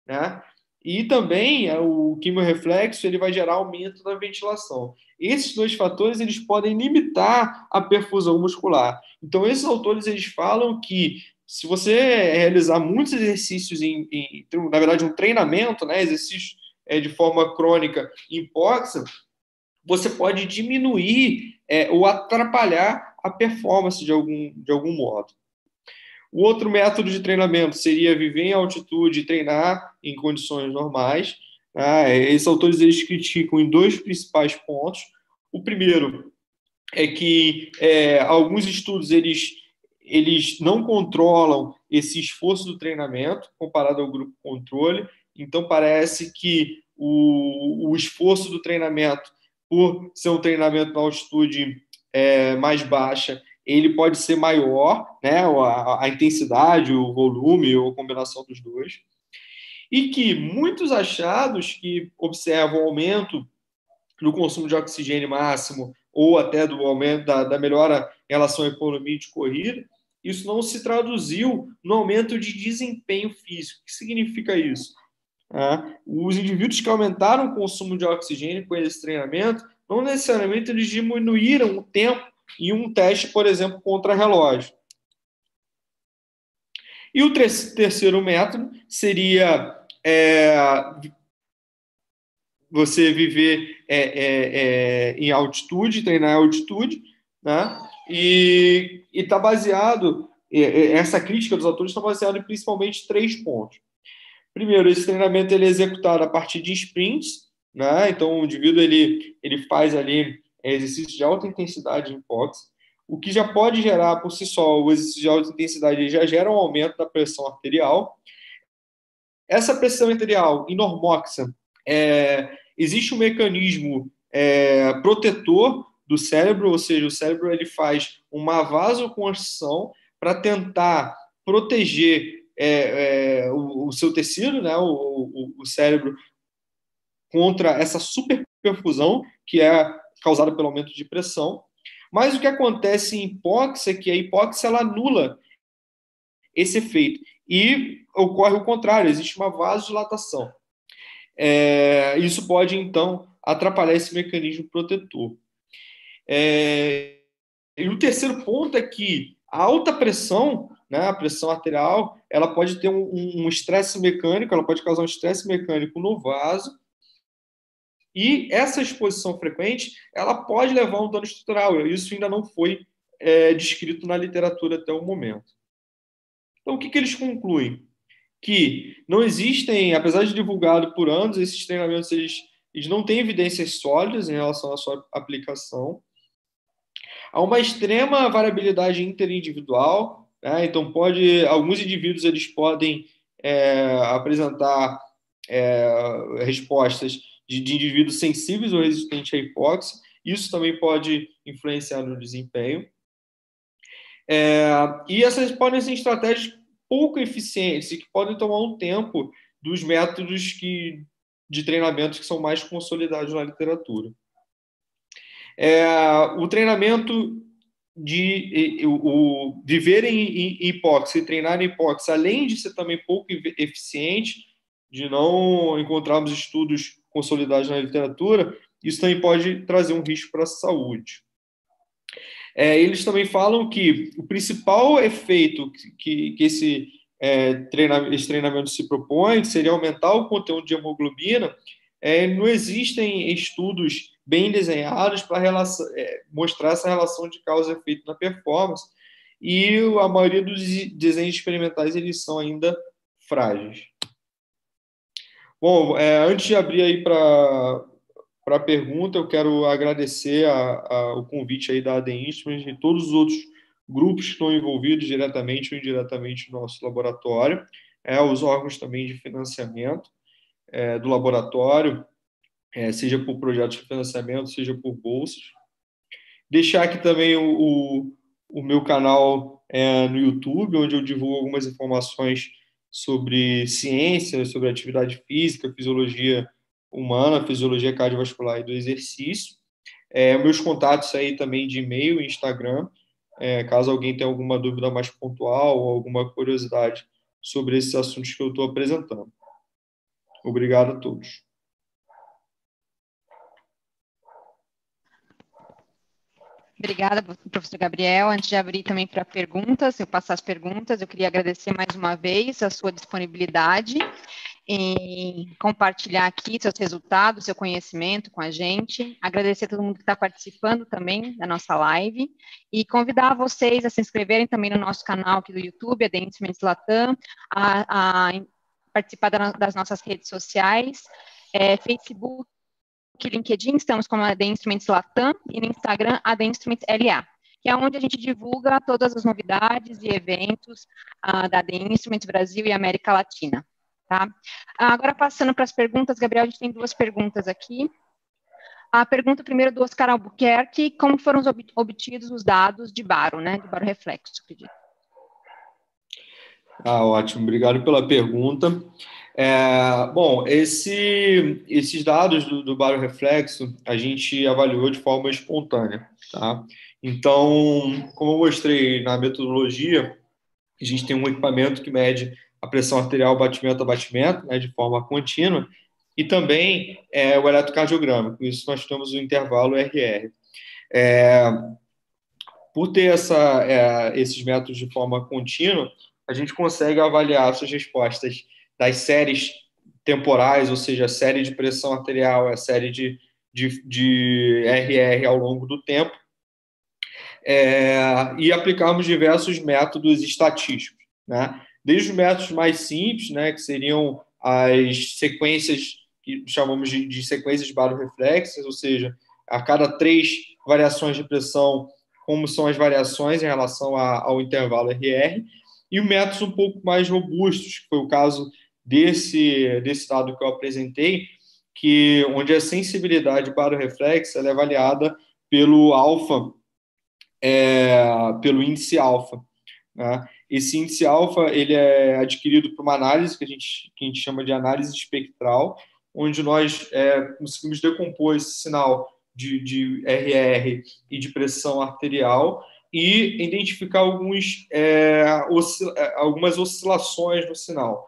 né? E também o quimorreflexo ele vai gerar aumento da ventilação. Esses 2 fatores eles podem limitar a perfusão muscular. Então, esses autores eles falam que se você realizar muitos exercícios, na verdade, um treinamento, né, exercícios de forma crônica em hipóxia, você pode diminuir ou atrapalhar a performance de algum modo. O outro método de treinamento seria viver em altitude e treinar em condições normais. Esses autores eles criticam em 2 principais pontos. O primeiro é que alguns estudos eles não controlam esse esforço do treinamento comparado ao grupo controle. Então, parece que o esforço do treinamento, por ser um treinamento na altitude mais baixa, ele pode ser maior, né, a intensidade, o volume, ou a combinação dos 2. E que muitos achados que observam aumento no consumo de oxigênio máximo ou até do aumento da melhora em relação à economia de corrida, isso não se traduziu no aumento de desempenho físico. O que significa isso? Os indivíduos que aumentaram o consumo de oxigênio com esse treinamento, não necessariamente eles diminuíram o tempo em um teste, por exemplo, contra relógio. E o terceiro método seria é, você viver em altitude, treinar em altitude, né? E está baseado, essa crítica dos autores está baseada em principalmente 3 pontos. Primeiro, esse treinamento ele é executado a partir de sprints, né? Então, o indivíduo ele faz ali exercício de alta intensidade em box, o que já pode gerar por si só, o exercício de alta intensidade ele já gera um aumento da pressão arterial. Essa pressão arterial em normoxa, existe um mecanismo protetor do cérebro, ou seja, o cérebro ele faz uma vasoconstrição para tentar proteger o seu tecido, né, o cérebro, contra essa superperfusão que é causada pelo aumento de pressão. Mas o que acontece em hipóxia é que a hipóxia ela anula esse efeito. E ocorre o contrário, existe uma vasodilatação. Isso pode, então, atrapalhar esse mecanismo protetor. E o terceiro ponto é que a alta pressão, né, a pressão arterial, ela pode ter um estresse mecânico, ela pode causar um estresse mecânico no vaso, e essa exposição frequente, ela pode levar a um dano estrutural. Isso ainda não foi descrito na literatura até o momento. Então, o que eles concluem? Que não existem, apesar de divulgado por anos, esses treinamentos eles não têm evidências sólidas em relação à sua aplicação. Há uma extrema variabilidade interindividual, né? Então alguns indivíduos eles podem apresentar respostas de indivíduos sensíveis ou resistentes à hipóxia. Isso também pode influenciar no desempenho. E essas podem ser estratégias pouco eficientes e que podem tomar um tempo dos métodos de treinamento que são mais consolidados na literatura. O treinamento o viver em hipóxia e treinar em hipóxia, além de ser também pouco eficiente, de não encontrarmos estudos consolidados na literatura, isso também pode trazer um risco para a saúde. Eles também falam que o principal efeito que esse treinamento se propõe seria aumentar o conteúdo de hemoglobina. Não existem estudos bem desenhados para mostrar essa relação de causa e efeito na performance, e a maioria dos desenhos experimentais eles são ainda frágeis. Bom, antes de abrir aí para a pergunta, eu quero agradecer o convite aí da AD Instruments e todos os outros grupos que estão envolvidos diretamente ou indiretamente no nosso laboratório, os órgãos também de financiamento do laboratório, seja por projetos de financiamento, seja por bolsas. Deixar aqui também o meu canal no YouTube, onde eu divulgo algumas informações sobre ciência, sobre atividade física, fisiologia humana, fisiologia cardiovascular e do exercício. Meus contatos aí também de e-mail e Instagram, caso alguém tenha alguma dúvida mais pontual ou alguma curiosidade sobre esses assuntos que eu estou apresentando. Obrigado a todos. Obrigada, professor Gabriel. Antes de abrir também para perguntas, eu passar as perguntas, eu queria agradecer mais uma vez a sua disponibilidade em compartilhar aqui seus resultados, seu conhecimento com a gente. Agradecer a todo mundo que está participando também da nossa live e convidar vocês a se inscreverem também no nosso canal aqui do YouTube, AD Instruments Latam, a participar das nossas redes sociais, Facebook, LinkedIn, estamos como AD Instruments Latam, e no Instagram, AD Instruments LA, que é onde a gente divulga todas as novidades e eventos da AD Instruments Brasil e América Latina. Tá? Agora, passando para as perguntas, Gabriel, a gente tem 2 perguntas aqui. A pergunta primeiro do Oscar Albuquerque: como foram obtidos os dados de baro, né, de baroreflexo, acredito. Ótimo, obrigado pela pergunta. Bom, esses dados do baroreflexo a gente avaliou de forma espontânea, tá? Então, como eu mostrei na metodologia, a gente tem um equipamento que mede a pressão arterial batimento a batimento, né, de forma contínua, e também o eletrocardiograma. Com isso, nós temos o intervalo RR. Por ter esses métodos de forma contínua, a gente consegue avaliar suas respostas das séries temporais, ou seja, a série de pressão arterial, a série de RR ao longo do tempo, e aplicarmos diversos métodos estatísticos, né? Desde os métodos mais simples, né, que seriam as sequências que chamamos de sequências baroreflexas, ou seja, a cada 3 variações de pressão, como são as variações em relação ao intervalo RR, e métodos um pouco mais robustos, que foi o caso desse dado que eu apresentei, onde a sensibilidade baroreflexa ela é avaliada pelo alfa, pelo índice alfa, né? Esse índice alfa ele é adquirido por uma análise que a gente chama de análise espectral, onde nós conseguimos decompor esse sinal de RR e de pressão arterial e identificar algumas oscilações no sinal.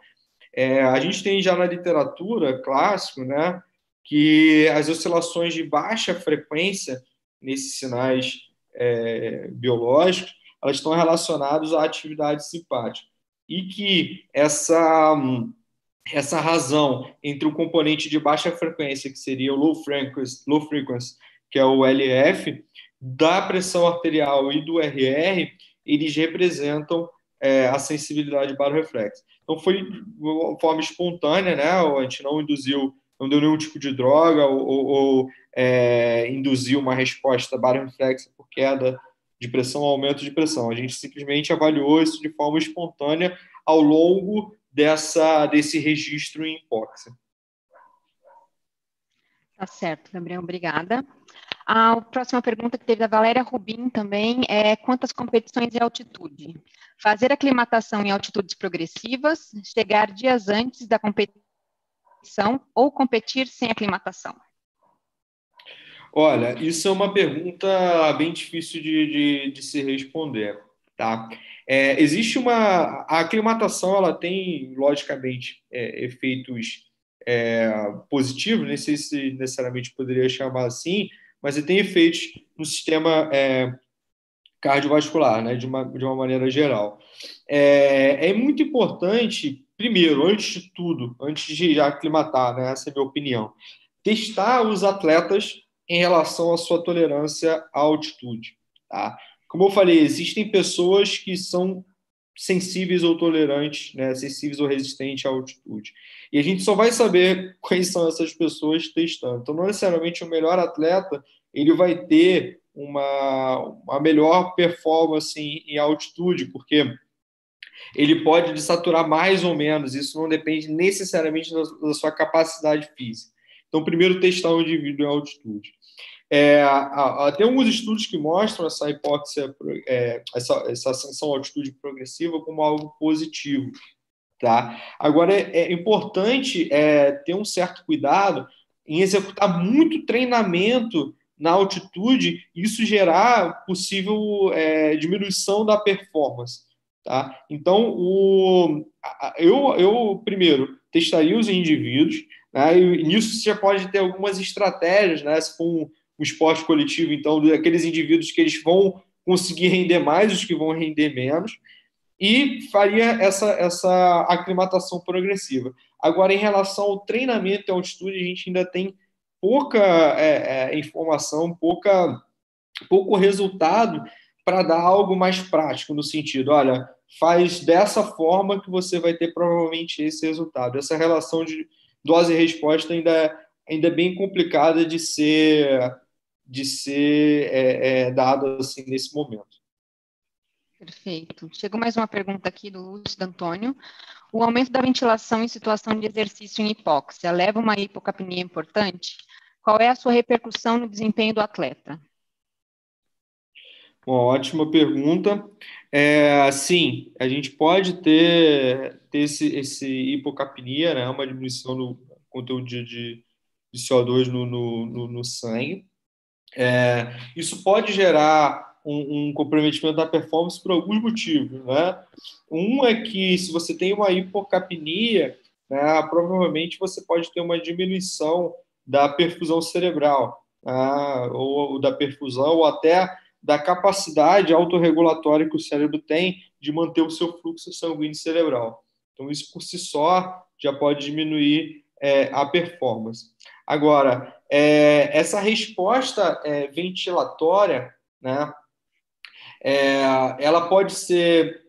A gente tem já na literatura clássico, né, que as oscilações de baixa frequência nesses sinais biológicos, elas estão relacionadas à atividade simpática. E que essa razão entre o componente de baixa frequência, que seria o low frequency, que é o LF, da pressão arterial e do RR, eles representam a sensibilidade baroreflexa. Então, foi de uma forma espontânea, né? A gente não induziu, não deu nenhum tipo de droga ou induziu uma resposta baroreflexa por queda de pressão, aumento de pressão. A gente simplesmente avaliou isso de forma espontânea ao longo desse registro em hipóxia. Tá certo, Gabriel, obrigada. A próxima pergunta que teve da Valéria Rubim também é quantas competições em altitude? Fazer aclimatação em altitudes progressivas, chegar dias antes da competição ou competir sem aclimatação? Olha, isso é uma pergunta bem difícil de se responder, tá? A aclimatação, ela tem, logicamente, efeitos positivos, nem sei se necessariamente poderia chamar assim, mas ele tem efeitos no sistema cardiovascular, né, de uma maneira geral. É muito importante, primeiro, antes de tudo, antes de aclimatar, né, essa é a minha opinião, testar os atletas em relação à sua tolerância à altitude, tá? Como eu falei, existem pessoas que são sensíveis ou tolerantes, né, sensíveis ou resistentes à altitude. E a gente só vai saber quais são essas pessoas testando. Então, não necessariamente o melhor atleta ele vai ter uma melhor performance em altitude, porque ele pode desaturar mais ou menos, isso não depende necessariamente da sua capacidade física. Então, primeiro, testar o indivíduo em altitude. Tem alguns estudos que mostram essa hipóxia, essa ascensão à altitude progressiva como algo positivo. Tá? Agora, é importante ter um certo cuidado em executar muito treinamento na altitude e isso gerar possível diminuição da performance. Tá? Então, eu primeiro testaria os indivíduos, né? E nisso você já pode ter algumas estratégias, né? Se for um esporte coletivo, então, aqueles indivíduos que eles vão conseguir render mais, os que vão render menos, e faria essa aclimatação progressiva. Agora, em relação ao treinamento e altitude, a gente ainda tem pouca informação, pouco resultado para dar algo mais prático, no sentido, olha, faz dessa forma que você vai ter provavelmente esse resultado. Essa relação de dose e resposta ainda é bem complicada de ser dada assim, nesse momento. Perfeito. Chegou mais uma pergunta aqui do Lúcio D'Antônio. O aumento da ventilação em situação de exercício em hipóxia leva uma hipocapnia importante? Qual é a sua repercussão no desempenho do atleta? Uma ótima pergunta. Sim, a gente pode ter esse hipocapnia, né, uma diminuição no conteúdo de CO2 no sangue. Isso pode gerar um comprometimento da performance por alguns motivos, né? Um é que se você tem uma hipocapnia, né, provavelmente você pode ter uma diminuição da perfusão cerebral, né, ou da perfusão, ou até da capacidade autorregulatória que o cérebro tem de manter o seu fluxo sanguíneo cerebral. Então, isso por si só já pode diminuir a performance. Agora, essa resposta ventilatória, né, ela pode ser,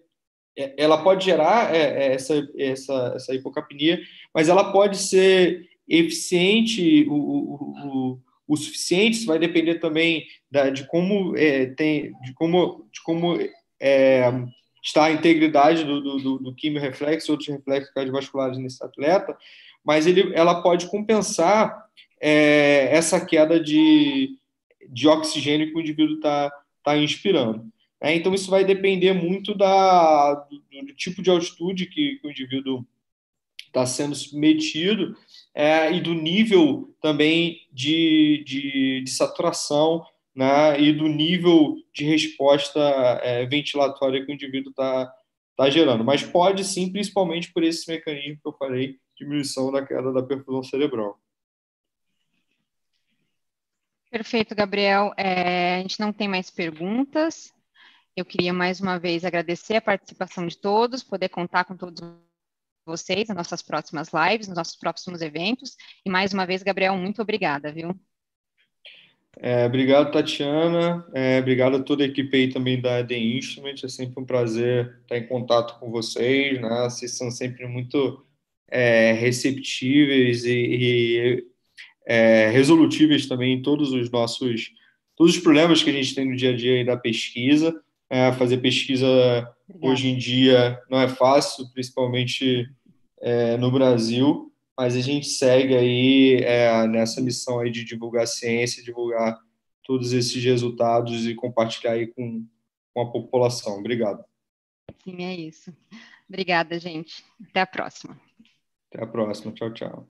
ela pode gerar essa hipocapnia, mas ela pode ser eficiente o suficiente. Isso vai depender também de como está a integridade do quimiorreflexo e outros reflexos cardiovasculares nesse atleta, mas ela pode compensar essa queda de oxigênio que o indivíduo está inspirando. Então, isso vai depender muito do tipo de altitude que o indivíduo está sendo submetido, e do nível também de saturação, né, e do nível de resposta ventilatória que o indivíduo está gerando. Mas pode sim, principalmente por esse mecanismo que eu falei, diminuição da queda da perfusão cerebral. Perfeito, Gabriel. A gente não tem mais perguntas. Eu queria mais uma vez agradecer a participação de todos, poder contar com todos vocês nas nossas próximas lives, nos nossos próximos eventos. E mais uma vez, Gabriel, muito obrigada, viu? Obrigado, Tatiana. Obrigado a toda a equipe aí também da The Instrument. É sempre um prazer estar em contato com vocês, né? Vocês são sempre muito receptíveis e resolutíveis também em todos os problemas que a gente tem no dia a dia aí da pesquisa. Fazer pesquisa hoje em dia não é fácil, principalmente no Brasil, mas a gente segue aí nessa missão aí de divulgar ciência, divulgar todos esses resultados e compartilhar aí com a população. Obrigado. Sim, é isso. Obrigada, gente. Até a próxima. Até a próxima. Tchau, tchau.